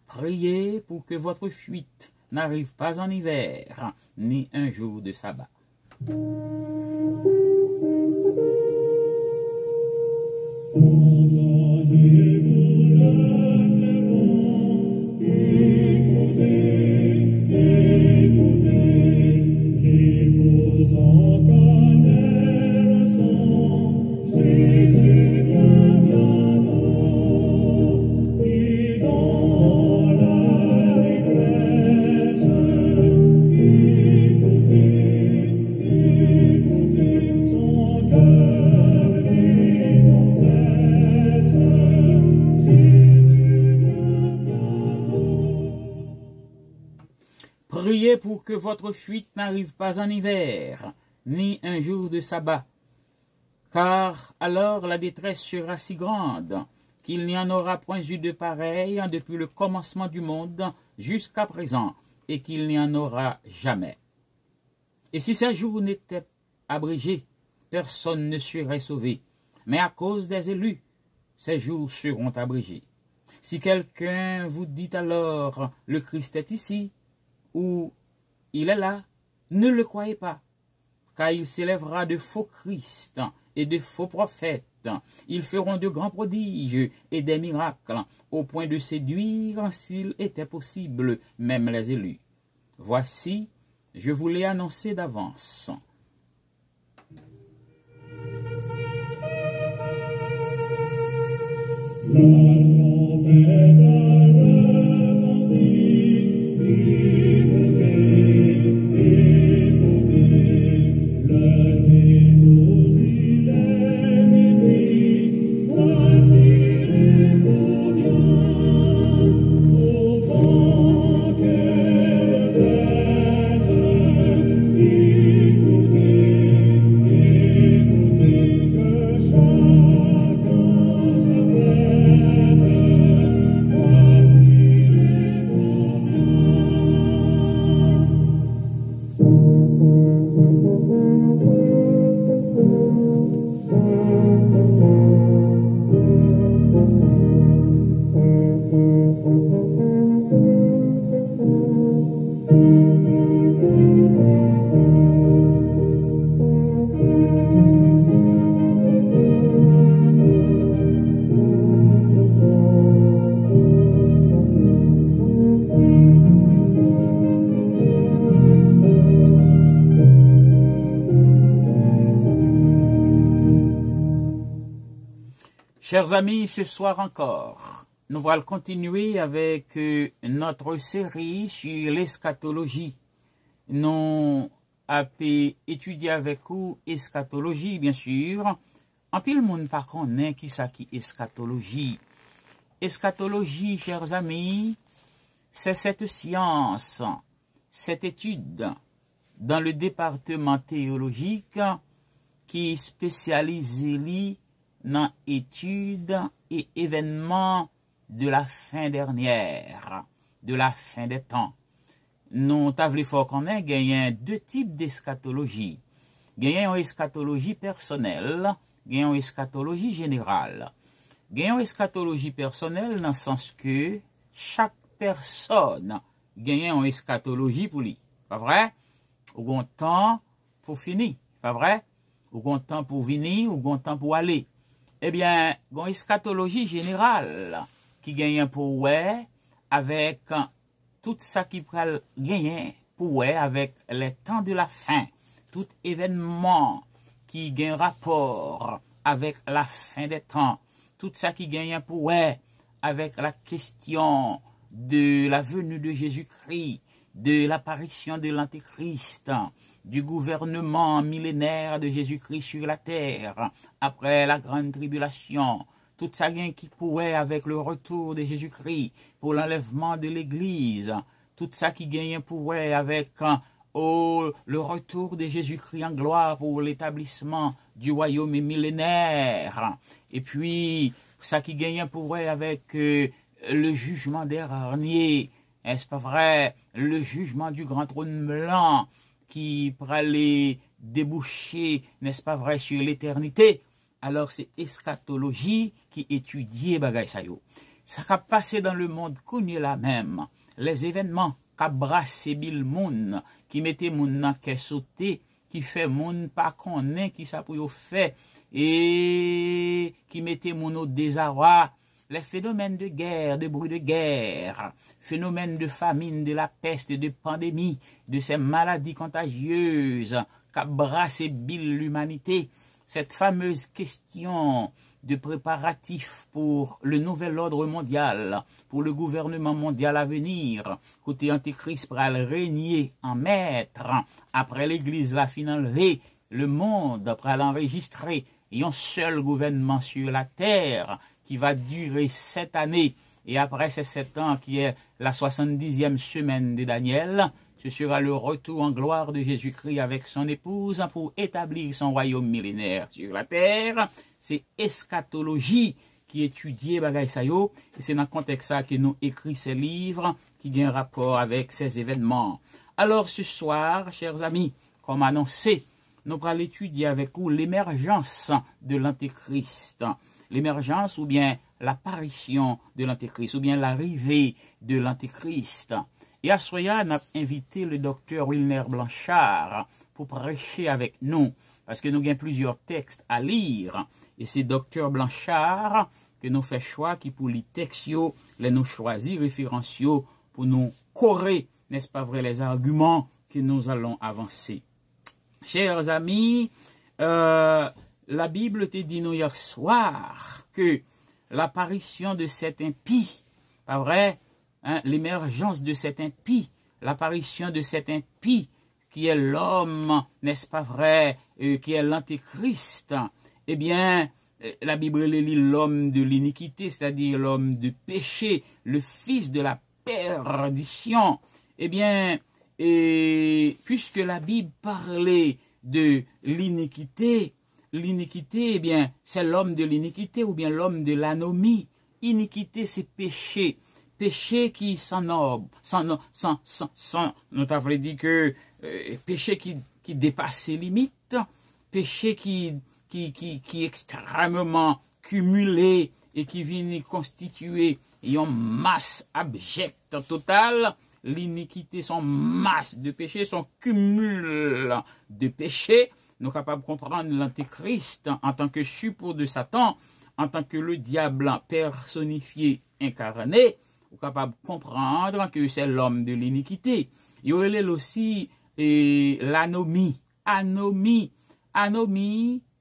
Priez pour que votre fuite n'arrive pas en hiver, ni un jour de sabbat. Priez pour que votre fuite n'arrive pas en hiver, ni un jour de sabbat, car alors la détresse sera si grande qu'il n'y en aura point eu de pareil depuis le commencement du monde jusqu'à présent, et qu'il n'y en aura jamais. Et si ces jours n'étaient abrégés, personne ne serait sauvé, mais à cause des élus, ces jours seront abrégés. Si quelqu'un vous dit alors, le Christ est ici, ou il est là, ne le croyez pas, car il s'élèvera de faux Christ et de faux prophètes. Ils feront de grands prodiges et des miracles, au point de séduire, s'il était possible, même les élus. Voici, je vous l'ai annoncé d'avance. Chers amis, ce soir encore, nous allons continuer avec notre série sur l'eschatologie. Nous avons étudié avec vous eschatologie, bien sûr. En pile monde par contre, qui ça qui eschatologie. Eschatologie, chers amis, c'est cette science, cette étude dans le département théologique qui est spécialisé dans études et événements de la fin dernière, de la fin des temps. Nous t'avons fort qu'on ait gagné deux types d'eschatologie. Gagné une eschatologie personnelle, gagné une eschatologie générale. Gagné une eschatologie personnelle dans le sens que chaque personne gagne une eschatologie pour lui. Pas vrai? Ou un temps pour finir. Pas vrai? Ou un temps pour venir, ou un temps pour aller. Eh bien, une eschatologie générale qui gagne pour ouais avec tout ça qui peut gagner pour ouais avec les temps de la fin, tout événement qui gagne rapport avec la fin des temps, tout ça qui gagne pour ouais avec la question de la venue de Jésus-Christ, de l'apparition de l'Antéchrist, du gouvernement millénaire de Jésus-Christ sur la terre, après la grande tribulation, tout ça qui pourrait avec le retour de Jésus-Christ pour l'enlèvement de l'Église, tout ça qui gagne pourrait avec le retour de Jésus-Christ en gloire pour l'établissement du royaume millénaire, et puis ça qui gagne pourrait avec le jugement dernier, est-ce pas vrai, le jugement du grand trône blanc qui pourra les déboucher, n'est-ce pas vrai, sur l'éternité. Alors c'est eschatologie qui étudie bagay sa yo. Ça a passé dans le monde connu là même, les événements qui brassé bil moun, qui mettait moun nan kè sauté, qui fait moun pas connaît qui ça pour yo fait et qui mettait moun au désarroi, les phénomènes de guerre, de bruit de guerre, phénomènes de famine, de la peste, de pandémie, de ces maladies contagieuses qui brassé bil l'humanité. Cette fameuse question de préparatifs pour le nouvel ordre mondial, pour le gouvernement mondial à venir, côté Antéchrist pour régner en maître, après l'Église la fin enlevée, le monde après l'enregistrer, et un seul gouvernement sur la terre qui va durer 7 années, et après ces 7 ans qui est la 70e semaine de Daniel, ce sera le retour en gloire de Jésus-Christ avec son épouse pour établir son royaume millénaire sur la terre. C'est eschatologie qui étudie bagay sa yo, et c'est dans le contexte ça que nous écrit ces livres qui ont un rapport avec ces événements. Alors ce soir, chers amis, comme annoncé, nous allons étudier avec vous l'émergence de l'Antéchrist. L'émergence ou bien l'apparition de l'Antéchrist, ou bien l'arrivée de l'Antéchrist. Et à Soya, on a invité le docteur Wilner Blanchard pour prêcher avec nous, parce que nous avons plusieurs textes à lire. Et c'est docteur Blanchard que nous fait choix qui pour les textes, les nous choisir référentiaux pour nous correr, n'est-ce pas vrai, les arguments que nous allons avancer. Chers amis, la Bible te dit nous hier soir que l'apparition de cet impie, pas vrai, hein, l'émergence de cet impie, l'apparition de cet impie qui est l'homme, n'est-ce pas vrai, qui est l'Antéchrist, eh bien, la Bible lit l'homme de l'iniquité, c'est-à-dire l'homme de péché, le fils de la perdition. Eh bien, puisque la Bible parlait de l'iniquité, eh bien, c'est l'homme de l'iniquité ou bien l'homme de l'anomie. Iniquité, c'est péché. Péché qui nous avons dit que péché qui dépasse ses limites, péché qui est extrêmement cumulé et qui vient constituer une masse abjecte totale. L'iniquité, son masse de péché, son cumul de péché. Nous sommes capables de comprendre l'Antéchrist en tant que suppôt de Satan, en tant que le diable personnifié, incarné. Nous sommes capables de comprendre que c'est l'homme de l'iniquité. Il y a aussi l'anomie. Anomie,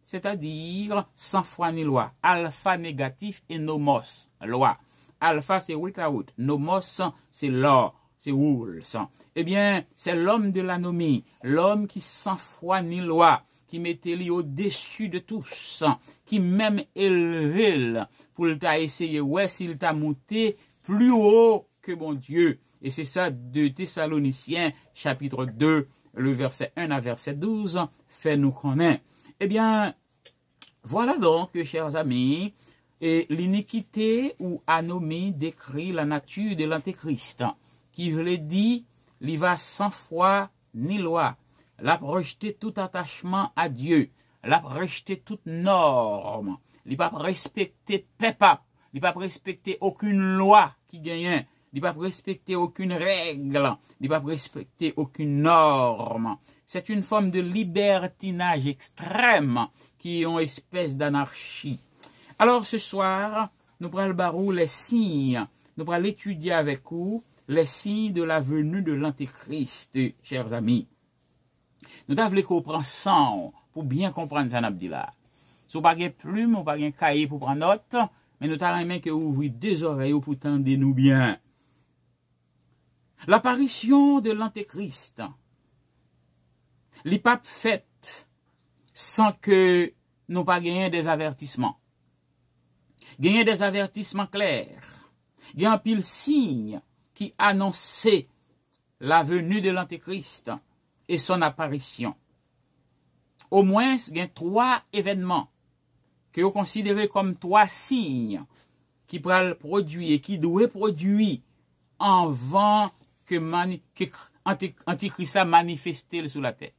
c'est-à-dire sans foi ni loi. Alpha négatif et nomos, loi. Alpha, c'est without. Nomos, c'est law. C'est rules. Eh bien, c'est l'homme de l'anomie, l'homme qui sans foi ni loi, qui mettait lui au-dessus de tous, qui même élevé pour t'a essayer, ouais, s'il t'a monté plus haut que mon Dieu. Et c'est ça de Thessaloniciens, chapitre 2, le verset 1 à verset 12, fait nous connaître. Eh bien, voilà donc, chers amis, et l'iniquité ou anomie décrit la nature de l'Antéchrist, qui veut dire, il va sans foi ni loi, l'a rejeté tout attachement à Dieu, l'a rejeté toute norme, il va respecter pépap, il va respecter aucune loi qui gagne, il va respecter aucune règle, il va respecter aucune norme. C'est une forme de libertinage extrême qui est une espèce d'anarchie. Alors ce soir, nous allons barou les signes, nous allons étudier avec vous les signes de la venue de l'Antéchrist, chers amis. Nous devons comprendre ça pour bien comprendre ça, Abdillah. Si vous n'avez pas de plume, ou pas de cahier pour prendre note, mais nous avons que ouvrir deux oreilles pour tendre nous bien. L'apparition de l'Antéchrist, n'est pas faite sans que nous pas gagnions des avertissements. Gagner des avertissements clairs. Il y a un pile signe qui annonçait la venue de l'Antéchrist et son apparition. Au moins, il y a 3 événements que vous considérez comme 3 signes qui pourraient produire, qui doivent produire avant que Antichrist a manifesté sur la terre.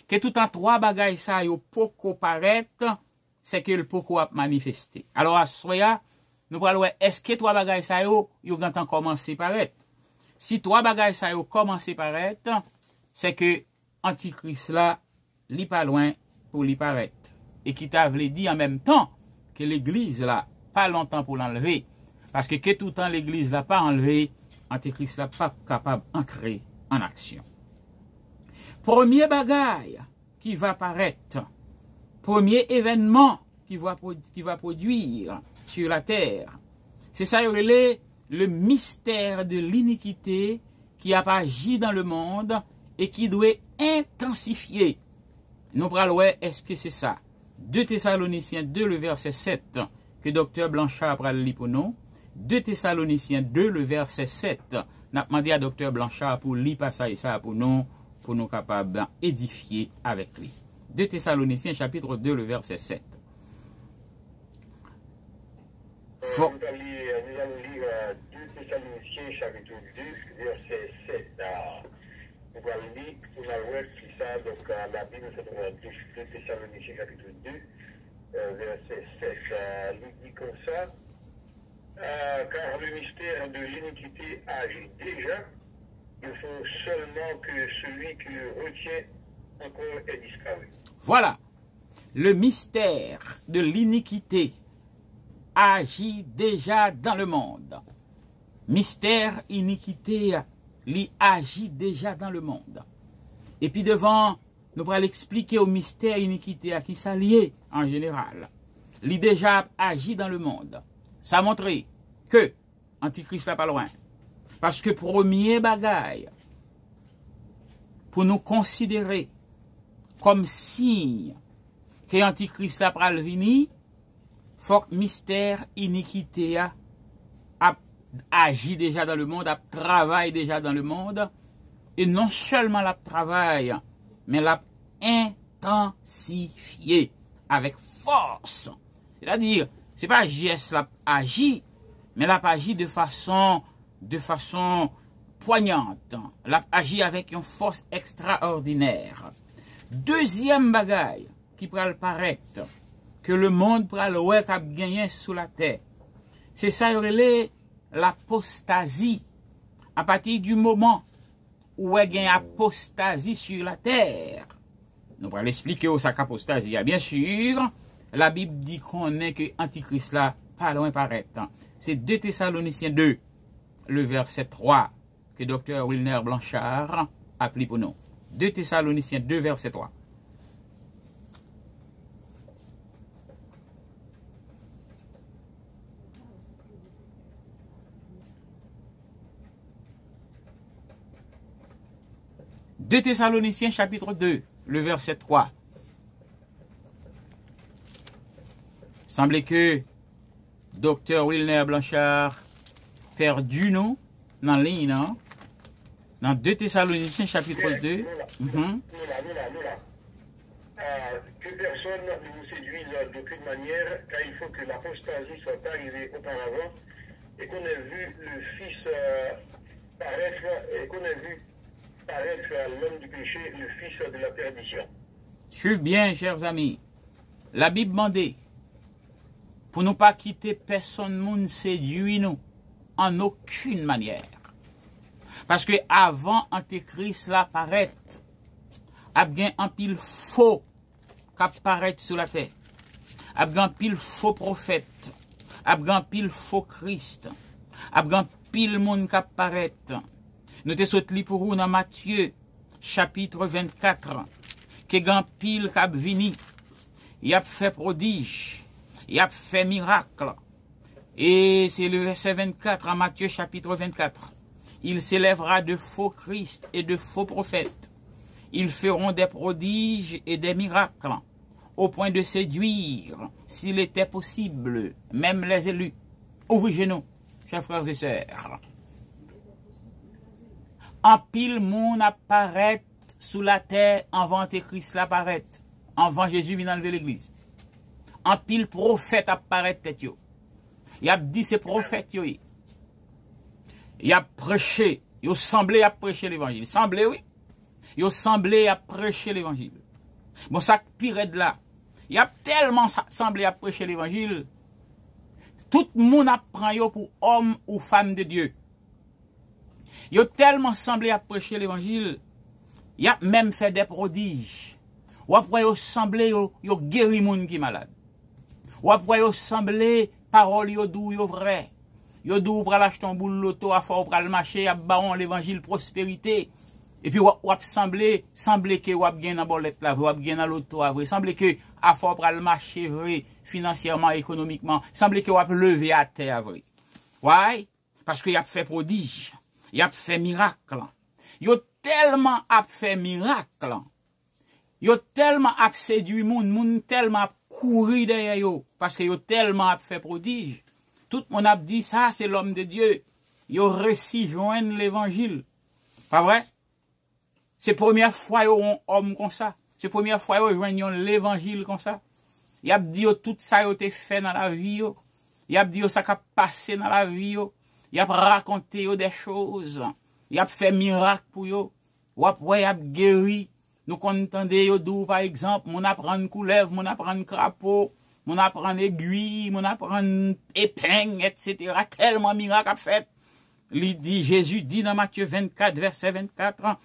Que tout en 3 bagailles ça yo poko paraître, c'est que le poko a manifesté. Alors à soya, nous parlons est-ce que 3 bagailles ça yo gantan commencer paraître. Si 3 bagailles ça yo commencer paraître, c'est que Antichrist là li pas loin pour li paraître. Et qui t'a voulu dire en même temps que l'église là pas longtemps pour l'enlever parce que tout le temps l'église là pas enlevé, Antichrist là pas capable d'entrer en action. Premier bagaille qui va paraître, premier événement qui va produire sur la terre, c'est ça le mystère de l'iniquité qui a agi dans le monde et qui doit intensifier. Nous parlons, est-ce que c'est ça? 2 Thessaloniciens 2, le verset 7, que Dr. Blanchard a lu pour nous. 2 Thessaloniciens 2, le verset 7. N'a demandé à Dr. Blanchard pour lire passer ça pour nous capables d'édifier avec lui. 2 Thessaloniciens chapitre 2, le verset 7. Nous allons lire 2 Thessaloniciens chapitre 2, verset 7. Nous allons lire pour la voir qui ça, donc la Bible, c'est 2 Thessaloniciens chapitre 2, verset 7. Il dit comme ça, car le mystère de l'iniquité agit déjà. Il faut seulement que celui qui le retient encore est disparu. Voilà. Le mystère de l'iniquité agit déjà dans le monde. Mystère, iniquité, il agit déjà dans le monde. Et puis devant, nous allons expliquer au mystère iniquité à qui ça lié en général. Il déjà agit dans le monde. Ça montre que Antichrist n'est pas loin. Parce que premier bagaille, pour nous considérer comme signe que Antichrist a pral vini, faut que mystère iniquité a agi déjà dans le monde, a travaillé déjà dans le monde, et non seulement la travaille, mais l'a intensifié avec force. C'est-à-dire, c'est pas JS l'a agi, mais l'a agi de façon poignante. L'a agi avec une force extraordinaire. Deuxième bagaille qui pourrait paraître que le monde pourrait le gagner sous la terre, c'est ça, l'apostasie. À partir du moment où il y a une apostasie sur la terre, nous allons expliquer où ça apostasie. Bien sûr, la Bible dit qu'on est que Antichrist là, pas loin paraître. C'est 2 Thessaloniciens 2, le verset 3, que Dr. Wilner Blanchard appelle pour nous. 2 Thessaloniciens 2, verset 3. Deux Thessaloniciens chapitre 2, le verset 3. Semblait que Dr. Wilner Blanchard perdu nous dans la ligne, non? Dans 2 Thessaloniciens chapitre 2. Que personne ne vous séduise d'aucune manière, car il faut que l'apostasie soit arrivée auparavant et qu'on ait vu le Fils paraître, et qu'on ait vu paraître l'homme du péché, le fils de la perdition. Suivez bien, chers amis. La Bible demandait pour ne pas quitter personne moun séduit nous en aucune manière. Parce que avant Antéchrist l'apparaît, a bien un pile faux qui apparaît sur la terre. A bien un pile faux prophète. A bien un pile faux Christ. A bien un pile monde qui apparaît. Nous te sautons pour vous dans Matthieu, chapitre 24, que grand pile cap vini, il a fait prodige, il a fait miracle. Et c'est le verset 24 en Matthieu, chapitre 24. Il s'élèvera de faux Christ et de faux prophètes. Ils feront des prodiges et des miracles, au point de séduire, s'il était possible, même les élus. Ouvrez genoux, chers frères et sœurs. En pile monde apparaît sous la terre avant Christ l'apparaît, avant Jésus vient enlever l'église. En pile prophète apparaît tête yo. Il a dit ces prophètes yo. Il a prêché, il semblé à prêcher l'évangile. Semblé oui. Il semblé à prêcher l'évangile. Bon ça pire de là. Il a tellement semblé à prêcher l'évangile. Tout le monde apprend yo pour homme ou femme de Dieu. Il a tellement semblé à prêcher l'évangile. Il a même fait des prodiges. Ou après il semblé yo guéri moun qui malade. Ou après il semblé parole yo dou yo vrai. Yo dou pral acheter un boule loto à fort pral marcher à baron l'évangile prospérité. Et puis ou semblé que ou gen dans bolette là, ou gen dans loto vrai, semblé que à fort pral marcher vrai financièrement économiquement, semblé que ou lever à terre vrai. Ouais, parce qu'il a fait prodige, il a fait miracle. Yo tellement a fait miracle. Yo tellement a séduit moun tellement a couru derrière yo parce que yo tellement a fait prodige. Tout le monde a dit ça c'est l'homme de Dieu. Yo réussi joindre l'évangile. Pas vrai? C'est la première fois yo un homme comme ça. C'est la première fois yo joignent l'évangile comme ça. Y a dit yo tout ça yo te fait dans la vie yo. Y a dit yo ça qui a passé dans la vie yo. Y a raconté yo des choses. Y a fait miracle pour yo. Ou après y a guéri. Nous contendons yo dou par exemple, mon apprendre couleuvre, mon apprendre crapaud, mon apprendre aiguille, mon apprendre épingle, etc. Tellement miracle a fait. Jésus dit dans Matthieu 24, verset 24,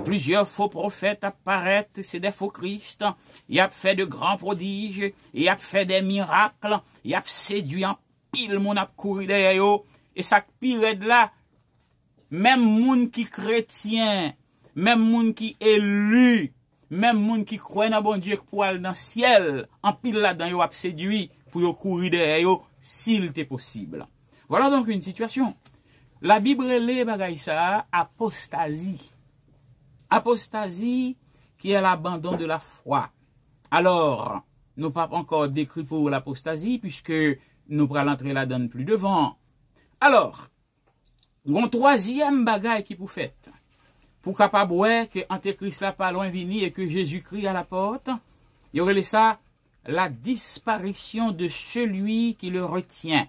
plusieurs faux prophètes apparaissent, c'est des faux Christ. Il a fait de grands prodiges, il a fait des miracles, il a séduit en pile, mon a couru derrière yo. Et ça pire de là, même moun qui chrétien, même moun qui élu, même moun qui croit dans bon Dieu pour aller dans le ciel, en pile là-dedans, yo a séduit pour yo courir derrière yo, s'il était possible. Voilà donc une situation. La Bible est bagay ça, apostasie. Apostasie qui est l'abandon de la foi. Alors, nous pas encore décrit pour l'apostasie puisque nous prenons l'entrée là-dedans plus devant. Alors, un troisième bagay qui vous faites. Pour capable voir que Antéchrist là pas loin vini et que Jésus-Christ à la porte, il y aurait ça la disparition de celui qui le retient,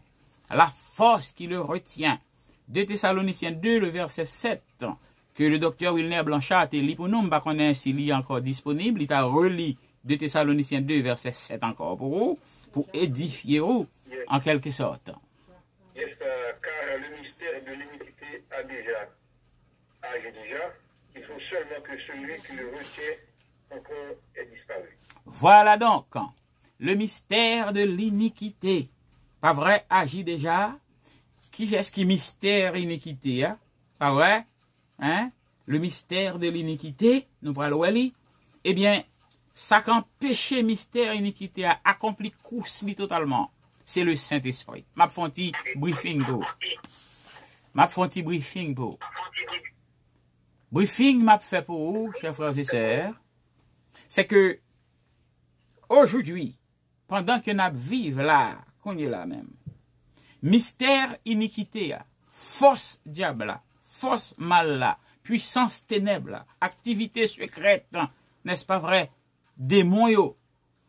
la force qui le retient. 2 Thessaloniciens 2, le verset 7, que le docteur Wilner Blanchard a lu pour nous, je ne sais pas s'il est encore disponible, il a relu 2 Thessaloniciens 2, verset 7 encore pour vous, pour édifier vous, en quelque sorte. Yes, car le mystère de l'iniquité a agi déjà. Il faut seulement que celui qui le retient encore ait disparu. Voilà donc, le mystère de l'iniquité. Pas vrai, agit déjà. Qui est-ce qui mystère iniquité, hein? Pas vrai? Hein? Le mystère de l'iniquité, nous parlons de eh bien, ça quand péché, mystère, iniquité a accompli course totalement. C'est le Saint-Esprit. M'a fait un petit briefing pour. Briefing m'a fait pour vous, chers frères et sœurs, c'est que aujourd'hui, pendant que nous vivons là, qu'on est là même, mystère iniquité, force diable, force mal là, puissance ténèbres, activité secrète, n'est-ce pas vrai? Démons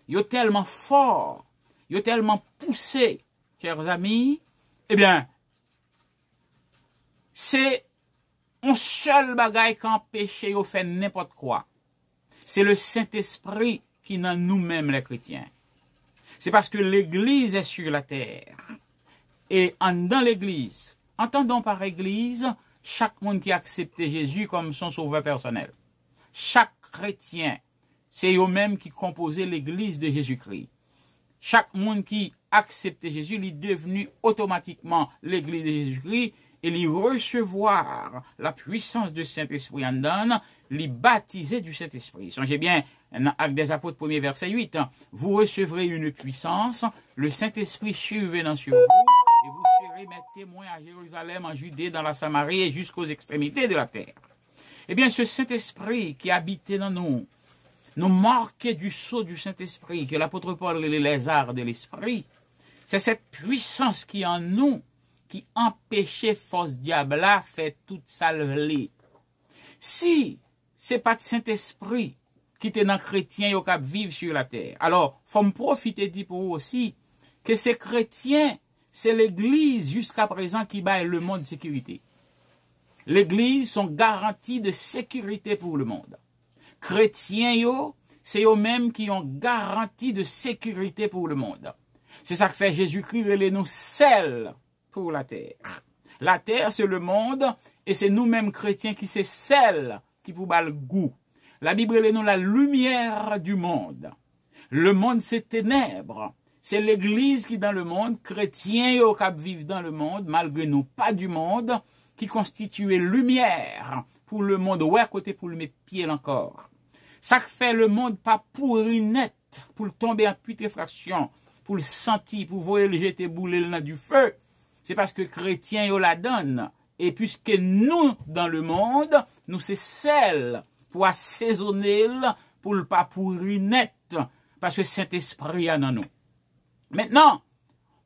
yo tellement fort, yo tellement poussé, chers amis, eh bien, c'est un seul bagay qui empêche yo fait n'importe quoi. C'est le Saint-Esprit qui dans nous-mêmes les chrétiens. C'est parce que l'église est sur la terre. Et dans l'église, entendons par église, chaque monde qui a accepté Jésus comme son sauveur personnel. Chaque chrétien, c'est eux-mêmes qui composaient l'église de Jésus-Christ. Chaque monde qui a accepté Jésus, il est devenu automatiquement l'église de Jésus-Christ et il recevoir la puissance du Saint-Esprit en donne, il baptiser du Saint-Esprit. Songez bien, Actes des Apôtres, 1er verset 8, vous recevrez une puissance, le Saint-Esprit survenant sur vous, et vous serez mes témoins à Jérusalem, en Judée, dans la Samarie et jusqu'aux extrémités de la terre. Eh bien, ce Saint-Esprit qui habitait dans nous, nous marquait du sceau du Saint-Esprit, que l'apôtre Paul est les arts de l'Esprit. C'est cette puissance qui est en nous, qui empêchait force diable là, fait toute salvelée. Si c'est pas de Saint-Esprit qui était dans chrétien yo cap vivre sur la terre. Alors, faut me profiter dit pour vous aussi que ces chrétiens, c'est l'église jusqu'à présent qui bat le monde de sécurité. L'église sont garanties de sécurité pour le monde. Chrétiens yo, c'est eux-mêmes qui ont garantie de sécurité pour le monde. C'est ça que fait Jésus-Christ, il est nous sel pour la terre. La terre, c'est le monde, et c'est nous-mêmes chrétiens qui c'est sel qui pour bas le goût. La Bible est nous la lumière du monde. Le monde, c'est ténèbres. C'est l'église qui dans le monde, chrétiens au cap vivent dans le monde, malgré nous pas du monde, qui constitue lumière pour le monde, ouais, à côté pour le mettre pied encore. Ça fait le monde pas pourri net, pour le tomber en putréfaction, pour le sentir, pour voir le jeter bouler dans du feu. C'est parce que chrétiens yo la donne. Et puisque nous, dans le monde, nous c'est sel pour assaisonner, pour le pas pourri net, parce que Saint-Esprit a dans nous. Maintenant,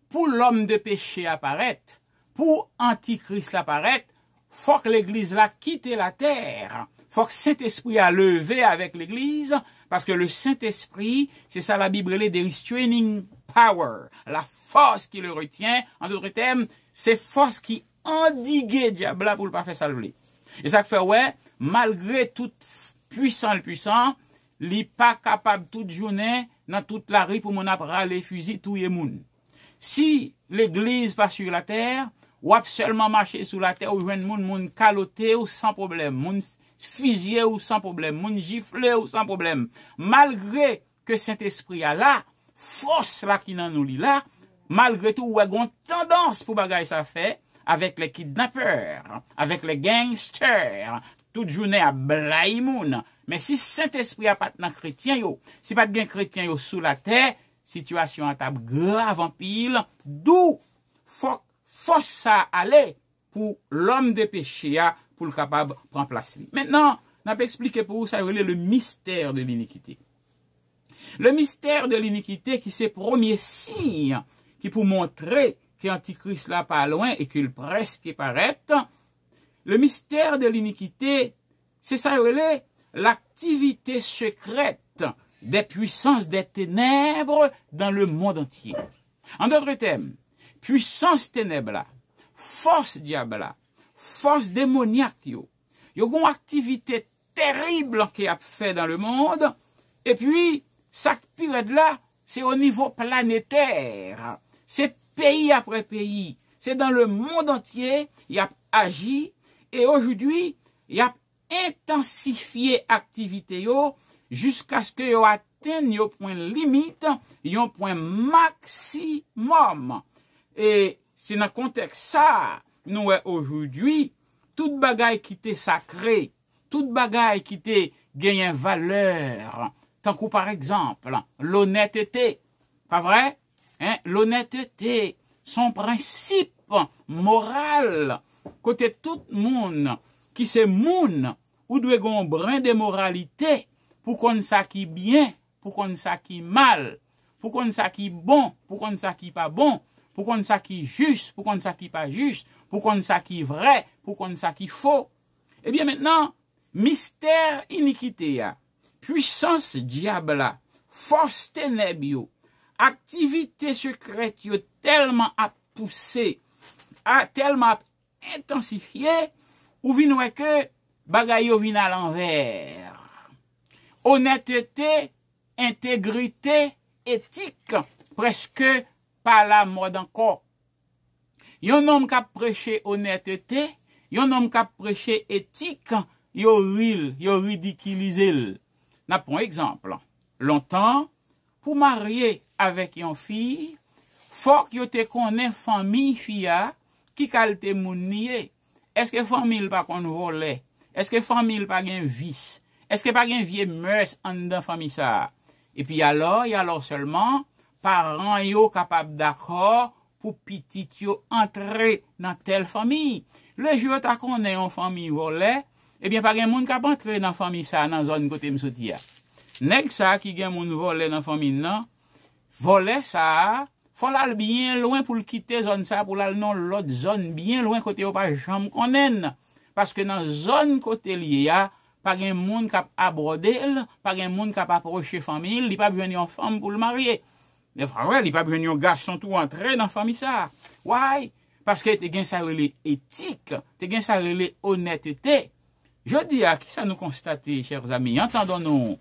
pour l'homme de péché apparaître, pour Antichrist apparaître, faut que l'église là quitte la terre. Faut que Saint-Esprit a levé avec l'église, parce que le Saint-Esprit, c'est ça la Bible, des restraining power, la force qui le retient. En d'autres termes, c'est force qui endigue diable pour le pas faire salver. Et ça fait, ouais, malgré tout puissant, il n'est pas capable toute journée, dans toute la rue, pour mon apprendre les fusils, tout le monde. Si l'église passe sur la terre, ou seulement marcher sur la terre, ou joindre moun caloté ou sans problème, moun fusillé ou sans problème, moun giflé ou sans problème. Malgré que Saint-Esprit a là, force là qui dans nous là, malgré tout, ou a une tendance pour bagaille ça fait, avec les kidnappeurs, avec les gangsters, toute journée à blaye moun. Mais si Saint-Esprit a pas de chrétien yo, si pas de bien chrétien yo sous la terre, situation à table grave en pile, d'où faut ça aller pour l'homme de péché pour le capable de prendre place. Maintenant, on a expliqué pour vous ça le mystère de l'iniquité. Le mystère de l'iniquité qui c'est premier signe qui pour montrer que l'Antichrist là pas loin et qu'il presque paraît. Le mystère de l'iniquité, c'est ça l'activité secrète des puissances des ténèbres dans le monde entier. En d'autres termes, puissance ténèbres là, force diable là, force démoniaque yo une activité terrible qui a fait dans le monde, et puis ça pire de là, c'est au niveau planétaire, c'est pays après pays, c'est dans le monde entier, il a agi, et aujourd'hui, il a intensifié activité yo jusqu'à ce que yo atteigne yo point limite, yo point maximum. Et c'est dans le contexte ça, nous aujourd'hui, toute bagaille qui était sacrée, toute bagaille qui était gagne valeur, tant que par exemple, l'honnêteté, pas vrai? Hein? L'honnêteté, son principe moral, côté tout monde, qui c'est moun, ou doit gon brin de moralité, pour qu'on ça qui bien, pour qu'on ça qui mal, pour qu'on ça qui bon, pour qu'on ça qui pas bon, pour qu'on ça qui juste, pour qu'on ça qui pas juste, pour qu'on ça qui vrai, pour qu'on ça qui faux. Eh bien maintenant, mystère iniquité, puissance diable, force ténèbres, activité secrète tellement à pousser, tellement intensifié, ou vin que bagay yo vin à l'envers. Honnêteté, intégrité, éthique, presque pas la mode encore. Yon homme qui a prêché honnêteté, yon homme qui a prêché éthique, yo ridiculisé. N'a pour exemple, longtemps, pour marier avec une fille, faut que te connaisse famille fia qui kalte moun nié. Est-ce que famille pas qu'on volait? Est-ce que famille pas gen vice? Est-ce que pas gen vieux mœurs en dans famille ça? Et puis alors seulement parents yo capable d'accord pour petit yo entrer dans telle famille. Le jour ta connaît en famille volée, eh bien pas gen moun k'ap entrer dans famille ça dans zone côté m'soti a. Nèg ça qui gen moun volé dans famille nan, volé ça, faut l'aller bien loin pour le quitter zone ça pour l'aller dans l'autre zone bien loin côté ou pas jamais connaît parce que dans zone côté lié a pas gen moun k'ap aborder, pas gen moun k'ap approcher famille, li pas besoin une femme pour le marier. Mais frère, il pas besoin un garçon tout entrer dans famille ça. Why? Parce que tu gen ça relé éthique, tu gen ça relé honnêteté. Je dis à qui ça nous constater, chers amis, entendons-nous.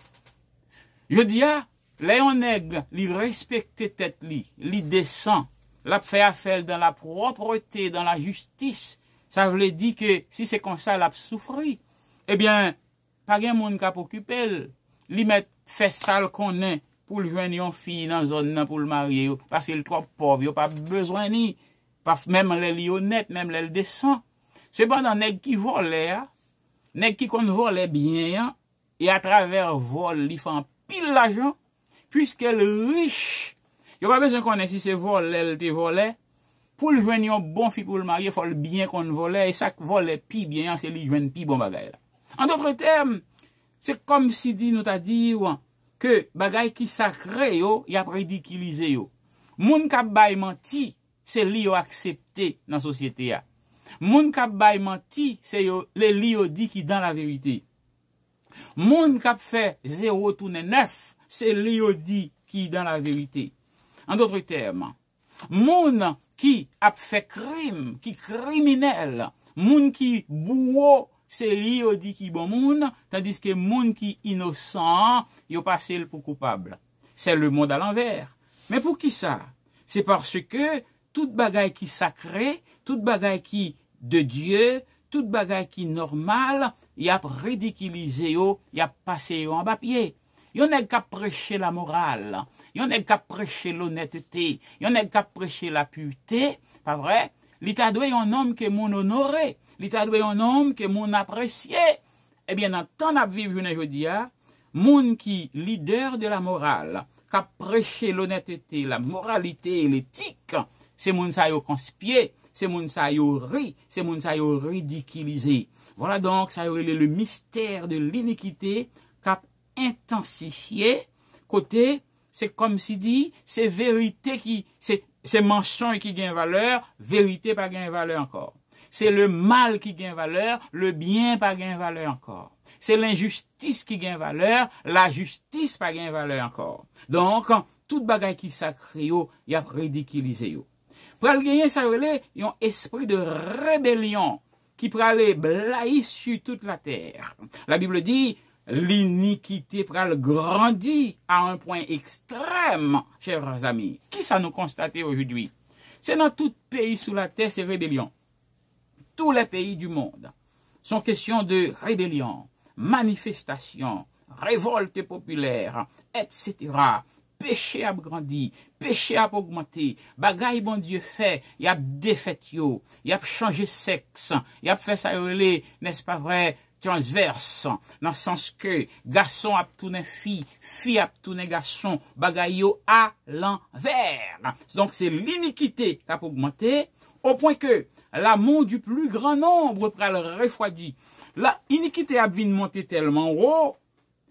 Je dis à Léon nègre, li respecte tête li descend, la fait affaire dans la propreté, dans la justice. Ça veut dire que si c'est comme ça l'a souffri, eh bien, pas gen moun k'ap occuper, li met fait sale connaît pour le joindre une fille dans zone pour le marier parce qu'il est trop pauvre, il pas besoin ni pas même les honnête, même les descend. C'est pendant nèg qui vole nèg qui kon vole bien et à travers vol, il fait pile l'argent puisqu'elle riche. Il pas besoin connaître si c'est vol, elle te volé. Pour le joindre un bon fille pour le marier, faut le bien qu'on volait et ça vole pi bien, c'est lui joindre pi bon bagay là. En d'autres termes, c'est comme si dit nous t'a dit que bagay qui sacré yo, y a ridiculisé yo. Moun k'ap bay menti, c'est li yo accepté dans société ya. Moun k'ap bay menti, c'est yo les li yo dit qui dans la vérité. Moun k'ap fait 0 tourner 9, c'est li yo dit qui dans la vérité. En d'autres termes, moun qui a fait crime, qui criminel, moun qui bourreau, c'est li yo dit qui bon moun, tandis que moun qui innocent, yo passé pour coupable. C'est le monde à l'envers. Mais pour qui ça? C'est parce que toute bagaille qui sacré, toute bagaille qui de Dieu, toute bagaille qui normal, y a ridiculisé yo, y a passé yo en bas pied. Yon n'est qu'à prêcher la morale, yon n'est qu'à prêcher l'honnêteté, yon n'est qu'à prêcher la pureté, pas vrai? L'État doit un homme que mon honoré, l'État doit un homme que mon apprécié. Eh bien, dans temps à vivre aujourd'hui, moun qui leader de la morale, qu'a prêché l'honnêteté, la moralité et l'éthique, c'est moun sa yo conspié, c'est moun sa yo ri, c'est moun sa yo ridiculisé. Voilà donc, ça y est le mystère de l'iniquité qu'a intensifié. Côté, c'est comme si dit, c'est vérité qui, c'est mensonge qui gagne valeur, vérité pas gagne valeur encore. C'est le mal qui gagne valeur, le bien pas gagne valeur encore. C'est l'injustice qui gagne valeur, la justice pas gagne valeur encore. Donc, toute bagaille qui sacré yo, y a ridiculisé yo. Pour le gagner, ça y a un esprit de rébellion qui peut aller blayer sur toute la terre. La Bible dit, l'iniquité pral grandit à un point extrême, chers amis. Qui ça nous constate aujourd'hui? C'est dans tout pays sous la terre, c'est rébellion. Tous les pays du monde sont question de rébellion, manifestation, révolte populaire, etc. Péché a grandi, péché a augmenté, bagay bon Dieu fait, y a défait yo, y a changé sexe, y a fait ça n'est-ce pas vrai, transverse, dans le sens que garçon a tourné fille, fille a tourné garçon, bagay yo à l'envers. Donc c'est l'iniquité qui a augmenté, au point que l'amour du plus grand nombre pral refroidi. La iniquité a venu monter tellement haut,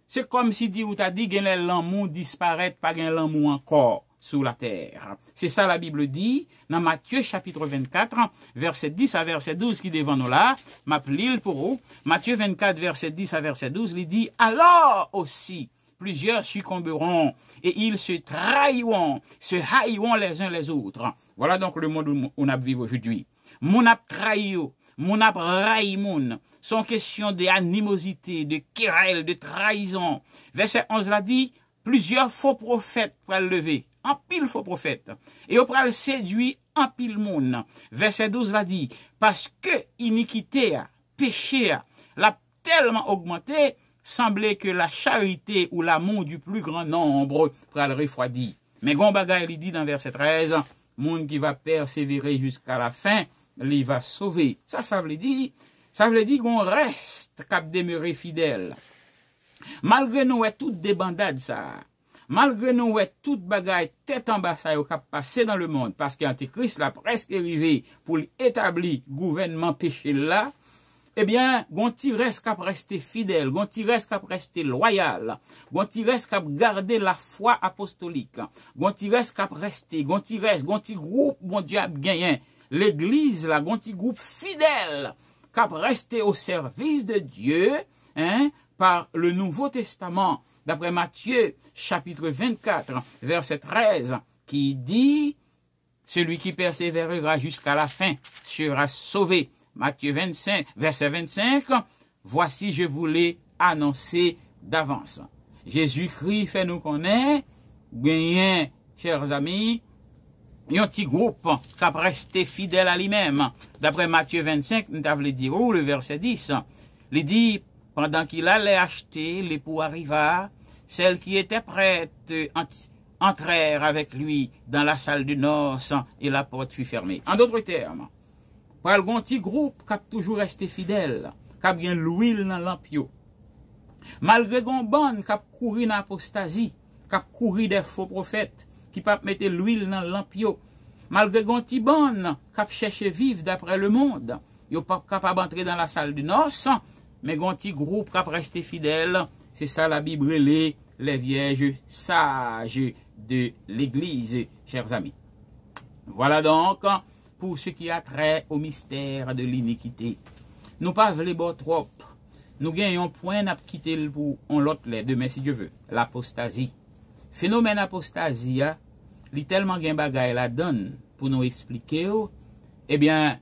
c'est comme si dit ou t'a dit que l'amour disparaît, pas gain l'amour encore sous la terre. C'est ça la Bible dit dans Matthieu chapitre 24, verset 10 à verset 12 qui devant nous là, m'appelil pour vous. Matthieu 24 verset 10 à verset 12, il dit alors aussi plusieurs succomberont et ils se trahiront, se haïront les uns les autres. Voilà donc le monde où on a vécu aujourd'hui. Mon a trahi, mon a raï moun. Sont question d'animosité, de querelle, de trahison. Verset 11 l'a dit, plusieurs faux prophètes pour le lever. En pile faux prophètes. Et on le séduit en pile monde. Verset 12 l'a dit, parce que iniquité, péché, l'a tellement augmenté, semblait que la charité ou l'amour du plus grand nombre pour le refroidir. Mais gon bagay il dit dans verset 13, monde qui va persévérer jusqu'à la fin, il va sauver. Ça veut dire qu'on reste cap demeurer fidèle. Malgré nous, toute débandade ça. Malgré nous, ouais, toute bagaille tête en bas, ça y a passé dans le monde, parce qu'Antéchrist l'a presque arrivé pour établir gouvernement péché là, eh bien, gonti reste qu'à rester fidèle, gonti reste qu'à rester loyal, gonti reste qu'à garder la foi apostolique, gonti reste qu'à rester, gonti groupe, mon diable gagné, l'église là, gonti groupe fidèle, qu'à rester au service de Dieu, hein, par le Nouveau Testament, d'après Matthieu, chapitre 24, verset 13, qui dit, celui qui persévérera jusqu'à la fin sera sauvé. Matthieu 25, verset 25, voici je vous l'ai annoncé d'avance. Jésus-Christ fait nous connaître, gagné, chers amis, un petit groupe qui a resté fidèle à lui-même. D'après Matthieu 25, nous avons dit, le verset 10, il dit, pendant qu'il allait acheter, l'époux arriva, celles qui étaient prêtes entrèrent avec lui dans la salle de noces et la porte fut fermée. En d'autres termes, pour un petit groupe qui a toujours resté fidèle, qui a bien l'huile dans l'ampio. Malgré qu'on bonne qui a couru dans l'apostasie, qui a couru des faux prophètes, qui pas mettre l'huile dans l'ampio. Malgré qu'on petit bonne qui a cherché vivre d'après le monde, il n'est pas capable d'entrer dans la salle de noces, mais qu'on petit groupe qui a resté fidèle, c'est ça la Bible, les vierges sages de l'Église, chers amis. Voilà donc pour ce qui a trait au mystère de l'iniquité. Nous pas voulons trop. Nous gagnons point à quitter pour on l'autre les demain si Dieu veut. L'apostasie. Phénomène apostasie, li tellement gen bagay la donne pour nous expliquer, eh bien,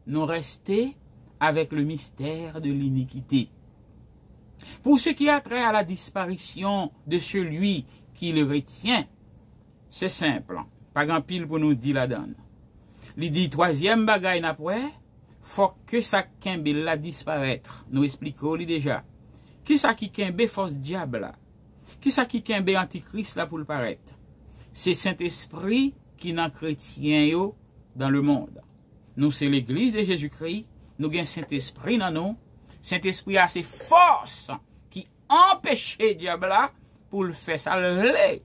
nous rester avec le mystère de l'iniquité. Pour ce qui a trait à la disparition de celui qui le retient, c'est simple. Pas grand pile pour nous dire la donne. Il dit troisième bagaille n'après, faut que ça kembe la disparaître. Nous expliquons déjà. Qui ça qui kembe force diable là? Qui ça qui kembe antichrist là pour le paraître? C'est Saint-Esprit qui n'a chrétien yo dans le monde. Nous c'est l'église de Jésus-Christ, nous gain Saint-Esprit dans nous. Saint-Esprit a ses forces qui empêchent diable là pour le faire ça le.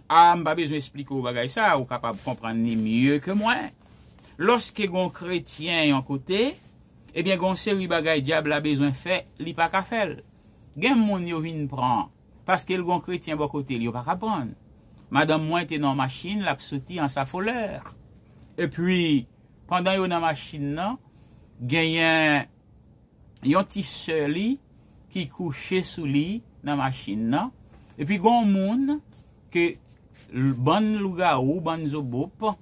Ah, m'pas besoin expliquer au bagay ça, ou capable de comprendre ni mieux que moi. Lorsque un chrétien en côté, eh bien, gon série bagay diable a besoin fait, li pas ka faire. Gen moun yo vinn prend parce que le gon chrétien bon côté, li pas ka prendre. Madame moi était dans machine, l'a sorti en sa foleur. Et puis pendant yo dans machine là, gen yon ti sœur li qui couché sous lit dans machine là. Et puis gon moun que bon louga ou bon zobop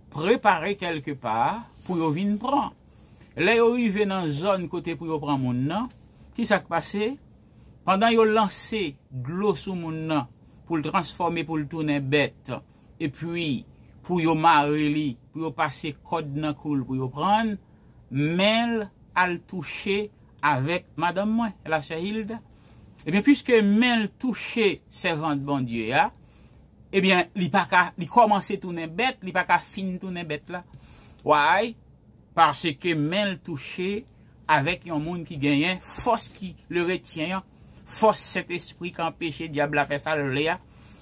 préparer quelque part pour yo vinn prendre. Là yo arrivé dans zone côté pour yo prendre moun nan, qui ça passé? Pendant yo lancé de l'eau sous moun nan pour le transformer pour le tourner bête et puis pour yo marrer li, pour yo passer code nan cool pour yo prendre, Mel al touché avec madame moi, la sœur Hilda. Et bien puisque Mel touché servante bon Dieu ya, eh bien, li commence tourner bête, li pas ka fin tourner bête là. Ouais, parce que Mel touché avec un monde qui gagne, force qui le retient, force cet esprit qui empêche diable à faire ça le là.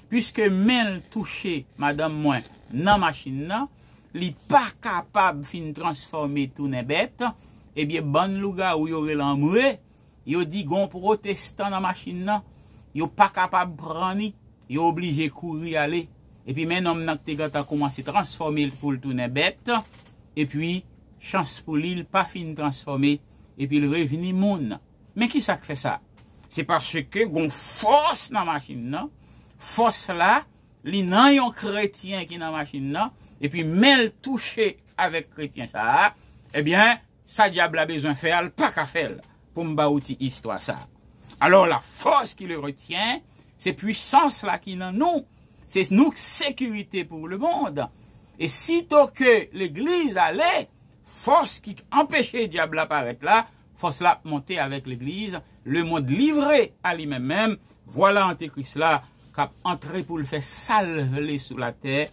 Puisque Mel touché madame moi dans machine là, li pas capable fin transformer tourner bête, eh bien bonne louga ou yo l'amoué, yo dit gon protestant dans machine là, yo pas capable prendre. Il est obligé de courir aller. Et puis maintenant, il a commencé à transformer pour le tourner bête. Et puis, chance pour lui, pas fini de transformer. Et puis, il revenu monde. Mais qui ça fait ça? C'est parce que, gon force dans la machine, non? Force là, il y a un chrétien qui est dans la machine, non? Et puis, mêle touché avec chrétien ça, eh bien, ça diable a besoin de faire, pas qu'à faire, pour m'bauti histoire ça. Alors, la force qui le retient, c'est puissance là qui dans nous, c'est nous sécurité pour le monde. Et sitôt que l'église allait, force qui empêchait le diable d'apparaître là, force là monter avec l'église, le monde livré à lui-même même, voilà Antéchrist là, qui a entré pour le faire salver sous la terre,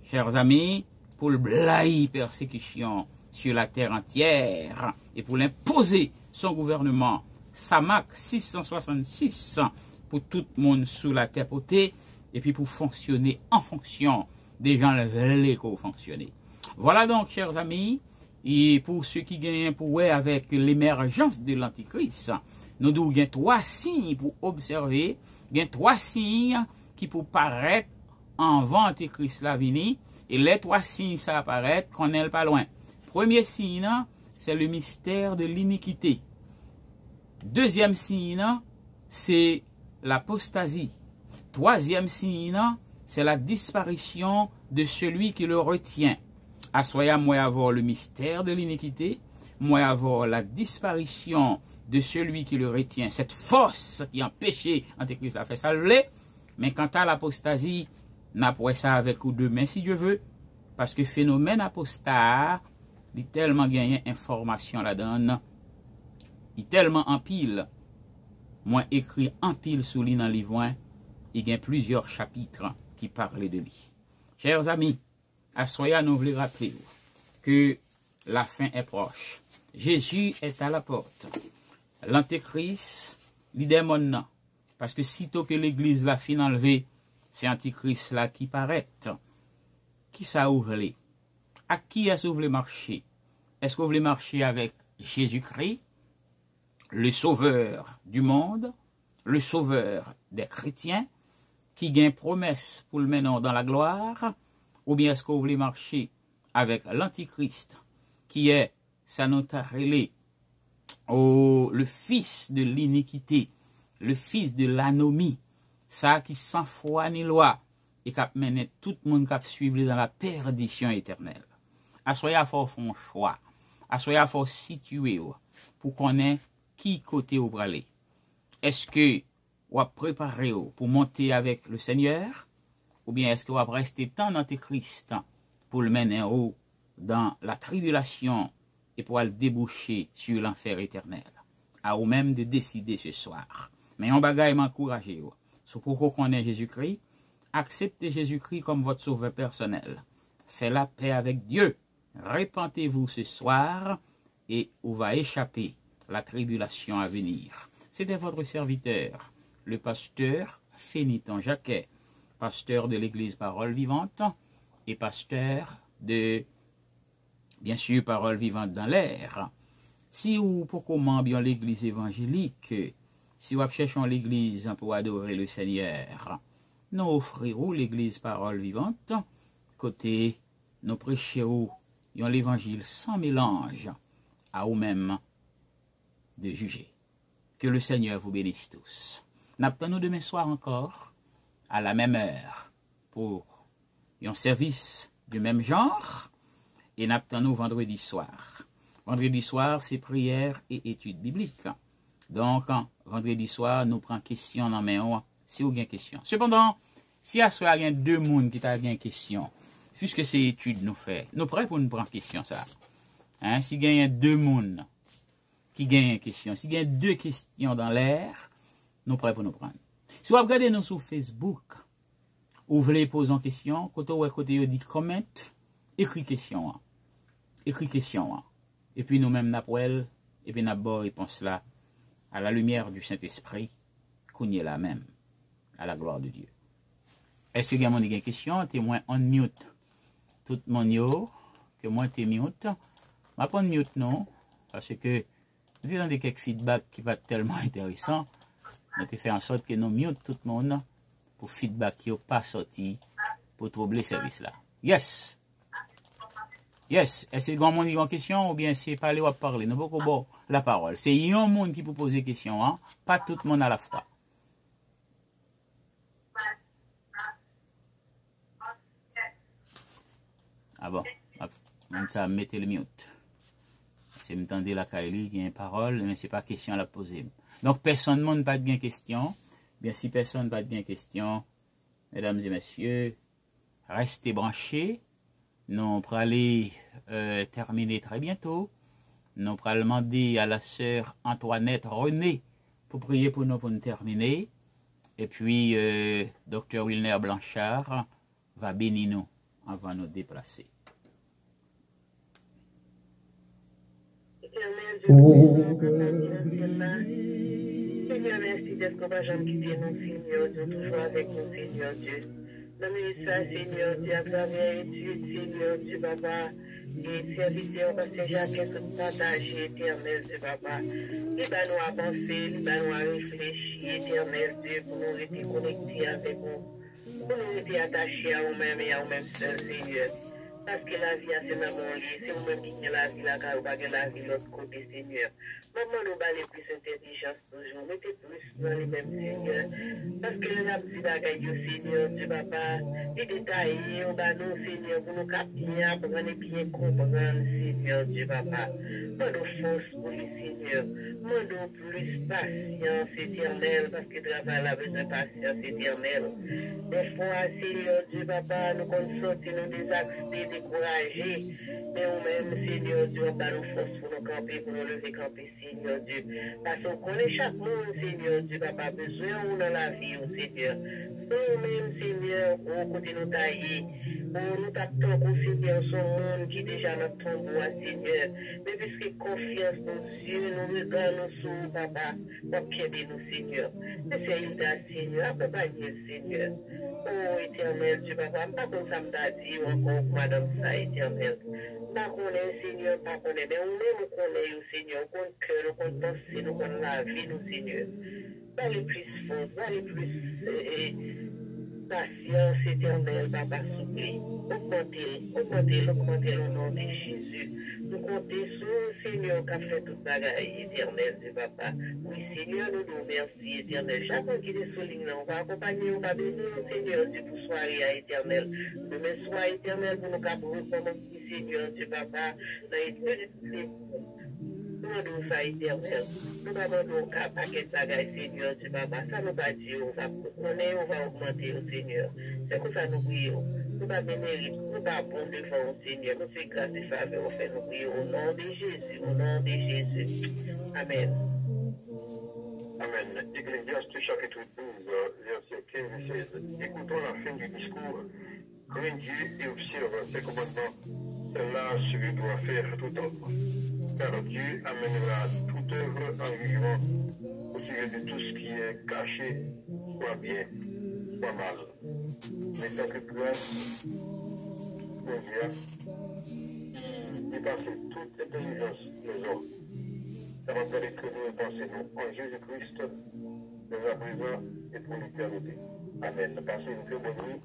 chers amis, pour le blayer persécution sur la terre entière, et pour l'imposer son gouvernement, Samak 666, pour tout le monde sous la terre potée, et puis pour fonctionner en fonction des gens veulent qu'on fonctionner. Voilà donc, chers amis, et pour ceux qui gagnent pour avec l'émergence de l'Antichrist, nous devons gagner 3 signes pour observer, gagner 3 signes qui pour paraître avant Antichrist la vini, et les 3 signes ça apparaît qu'on n'est pas loin. Premier signe, c'est le mystère de l'iniquité. Deuxième signe, c'est l'apostasie. Troisième signe, c'est la disparition de celui qui le retient. À soya, moi avoir le mystère de l'iniquité, moi avoir la disparition de celui qui le retient. Cette force qui empêchait Antéchrist à faire ça, mais quant à l'apostasie, n'a pas ça avec ou demain si Dieu veut, parce que phénomène apostat, il est tellement gagné information là-dedans, il est tellement en pile, moi écrit en pile sous lui dans le livre, il y a plusieurs chapitres qui parlent de lui. Chers amis, à soya nous voulons rappeler que la fin est proche. Jésus est à la porte. L'antéchrist, les démons, parce que sitôt que l'église la fin enlevée, c'est Antichrist là qui paraît. Qui ça ouvre? À qui est-ce que vous voulez marcher? Est-ce que vous voulez marcher avec Jésus-Christ, le sauveur du monde, le sauveur des chrétiens, qui gagne promesse pour le mener dans la gloire, ou bien est-ce que vous voulez marcher avec l'Antichrist, qui est, ça nous a relé, le fils de l'iniquité, le fils de l'anomie, ça qui sans foi ni loi, et qui mène tout le monde qui suivre dans la perdition éternelle. À soya faut faire un choix, à soya faut situer pour connaître qui côté au aller. Est-ce que vous préparé pour monter avec le Seigneur, ou bien est-ce que vous rester dans l'Antéchrist pour le mener dans la tribulation et pour le déboucher sur l'enfer éternel? À vous même de décider ce soir. Mais on bagaille m'encourager. C'est pour qu'on connaisse Jésus-Christ. Acceptez Jésus-Christ comme votre sauveur personnel. Faites la paix avec Dieu. Répentez-vous ce soir et vous va échapper la tribulation à venir. C'était votre serviteur, le pasteur Féniton Jacquet, pasteur de l'église Parole Vivante et pasteur de, bien sûr, Parole Vivante dans l'air. Si vous pour comment bien l'église évangélique, si vous cherchez l'église pour adorer le Seigneur, nous offrirons l'église Parole Vivante, côté nous prêcherons l'évangile sans mélange, à vous-même de juger. Que le Seigneur vous bénisse tous. N'attendons demain soir encore, à la même heure, pour un service du même genre, et n'attendons vendredi soir. Vendredi soir, c'est prière et études bibliques. Donc, vendredi soir, nous prenons question dans main si vous avez une question. Cependant, si à soir, il y a 2 personnes qui ont une question, puisque c'est études nous fait, nous prêts pour nous prendre question ça. Hein? Si il y a 2 personnes qui gagnent une question, si il y a 2 questions dans l'air, nous prêts pour nous prendre. Si vous regardez nous sur Facebook, ou vous voulez poser une question, quand vous dit comment, écris question. Écris question. Et puis nous-mêmes, nous avons et puis nous avons réponse là, à la lumière du Saint-Esprit, qu'on y est là même, à la gloire de Dieu. Est-ce que vous avez une question? T'es moins on mute. Tout le monde, que moi t'es mute. Je ne vais pas mute non, parce que nous avons quelques feedbacks qui vont tellement intéressants. Nous avons fait en sorte que nous mute tout le monde pour feedback qui n'est pas sorti pour troubler ce service là. Yes. Yes. Est-ce que vous avez une question ou bien c'est parler ou parler? Nous beaucoup bon la parole. C'est un monde qui peut poser question, hein? Pas tout le monde à la fois. Ah bon, même ça, mettez le mute. C'est me tendre la Kaili qui a une parole, mais c'est pas question à la poser. Donc, personne ne pas de bien question. Bien, si personne n'a pas de bien question, mesdames et messieurs, restez branchés. Nous allons aller terminer très bientôt. Nous allons demander à la sœur Antoinette René pour prier pour nous terminer. Et puis, Dr. Wilner Blanchard va bénir nous avant de nous déplacer. Éternel Dieu, nous prions grâce à Dieu, Seigneur, merci d'être compagnon quitter nous, Seigneur Dieu, toujours avec nous, Seigneur Dieu. Dans le ça, Seigneur Dieu, à travers l'étude, Seigneur Dieu, Papa, et serviteur, parce que Jacques tout partagé, éternel Dieu, Papa. Il va nous avancer, il va nous réfléchir, éternel Dieu, pour nous rester connectés avec vous, pour nous rester attachés à nous-mêmes et à nous-mêmes seuls, Seigneur. Parce que la vie, c'est dans mon lit, c'est vous-même qui avez la vie, la car vous n'avez la vie de l'autre côté, Seigneur. Maman, nous allons plus intelligence toujours, mettez plus dans les mêmes, Seigneur. Parce que la petite bagaille, Seigneur, Dieu, Papa, les détails, on va nous, Seigneur, pour nous capter, apprendre et bien comprendre, Seigneur, Dieu, Papa. Mande force pour les Seigneur. Mande plus patience éternelle, parce que le travail a besoin de patience éternelle. Des fois, Seigneur, Dieu, Papa, nous consortons nous désaxés, découragés, mais nous-mêmes, Seigneur, Dieu, on va nous force pour nous camper, pour nous lever camper, Seigneur Dieu. Parce qu'on connaît chaque monde, Seigneur Dieu, Papa, besoin ou dans la vie, oh Seigneur. Nous-mêmes, Seigneur, au côté de nous tailler, nous t'attendons, Seigneur, son monde qui est déjà notre tombeau, Seigneur. Mais puisque confiance dans Dieu, nous regardons sur Papa, pour qu'aider nous, Seigneur. Essayez de Seigneur, accompagnez, Seigneur. Oh, éternel Dieu, Papa, pas comme ça m'a dit encore, Madame ça, éternel. Pas qu'on est, Seigneur, pas qu'on est, mais on est, nous connaissons, Seigneur, qu'on cœur, qu'on pense, nous connaissons la vie, nous, Seigneur. Pas les plus fortes, pas les plus patience éternelle, Papa, s'oublie. Augmentez au nom de Jésus. Nous comptons sur le Seigneur qui a fait toute bagaille éternelle de Papa. Oui, Seigneur, nous nous remercions éternel. Chacun qui est souligne, on va accompagner, on va bénir le Seigneur Dieu pour soirée éternelle. Demain soir éternel pour nous capables de Seigneur Dieu, Papa, dans les petites. Nous avons ça éternel. Nous avons un paquet de bagailles, Seigneur Dieu, Papa. Ça nous va dire, on va augmenter au Seigneur. C'est comme ça nous prions. Nous va bénir, nous va bon devant au Seigneur. Nous faisons grâce et faveur, on fait nous prier au nom de Jésus, au nom de Jésus. Amen. Amen. Ecclésiaste chapitre 12, versets 15 et 16. Écoutons la fin du discours. Crains Dieu et observe ses commandements. C'est là ce que doit faire tout homme. Car Dieu amènera toute œuvre en jugement au sujet de tout ce qui est caché, soit bien, soit mal. Mais tant que grâce, mon Dieu, qui dépasse toute intelligence des hommes, ça va faire que nous pensons en Jésus-Christ, dès à présent et pour l'éternité. Amen. Passez une très bonne nuit.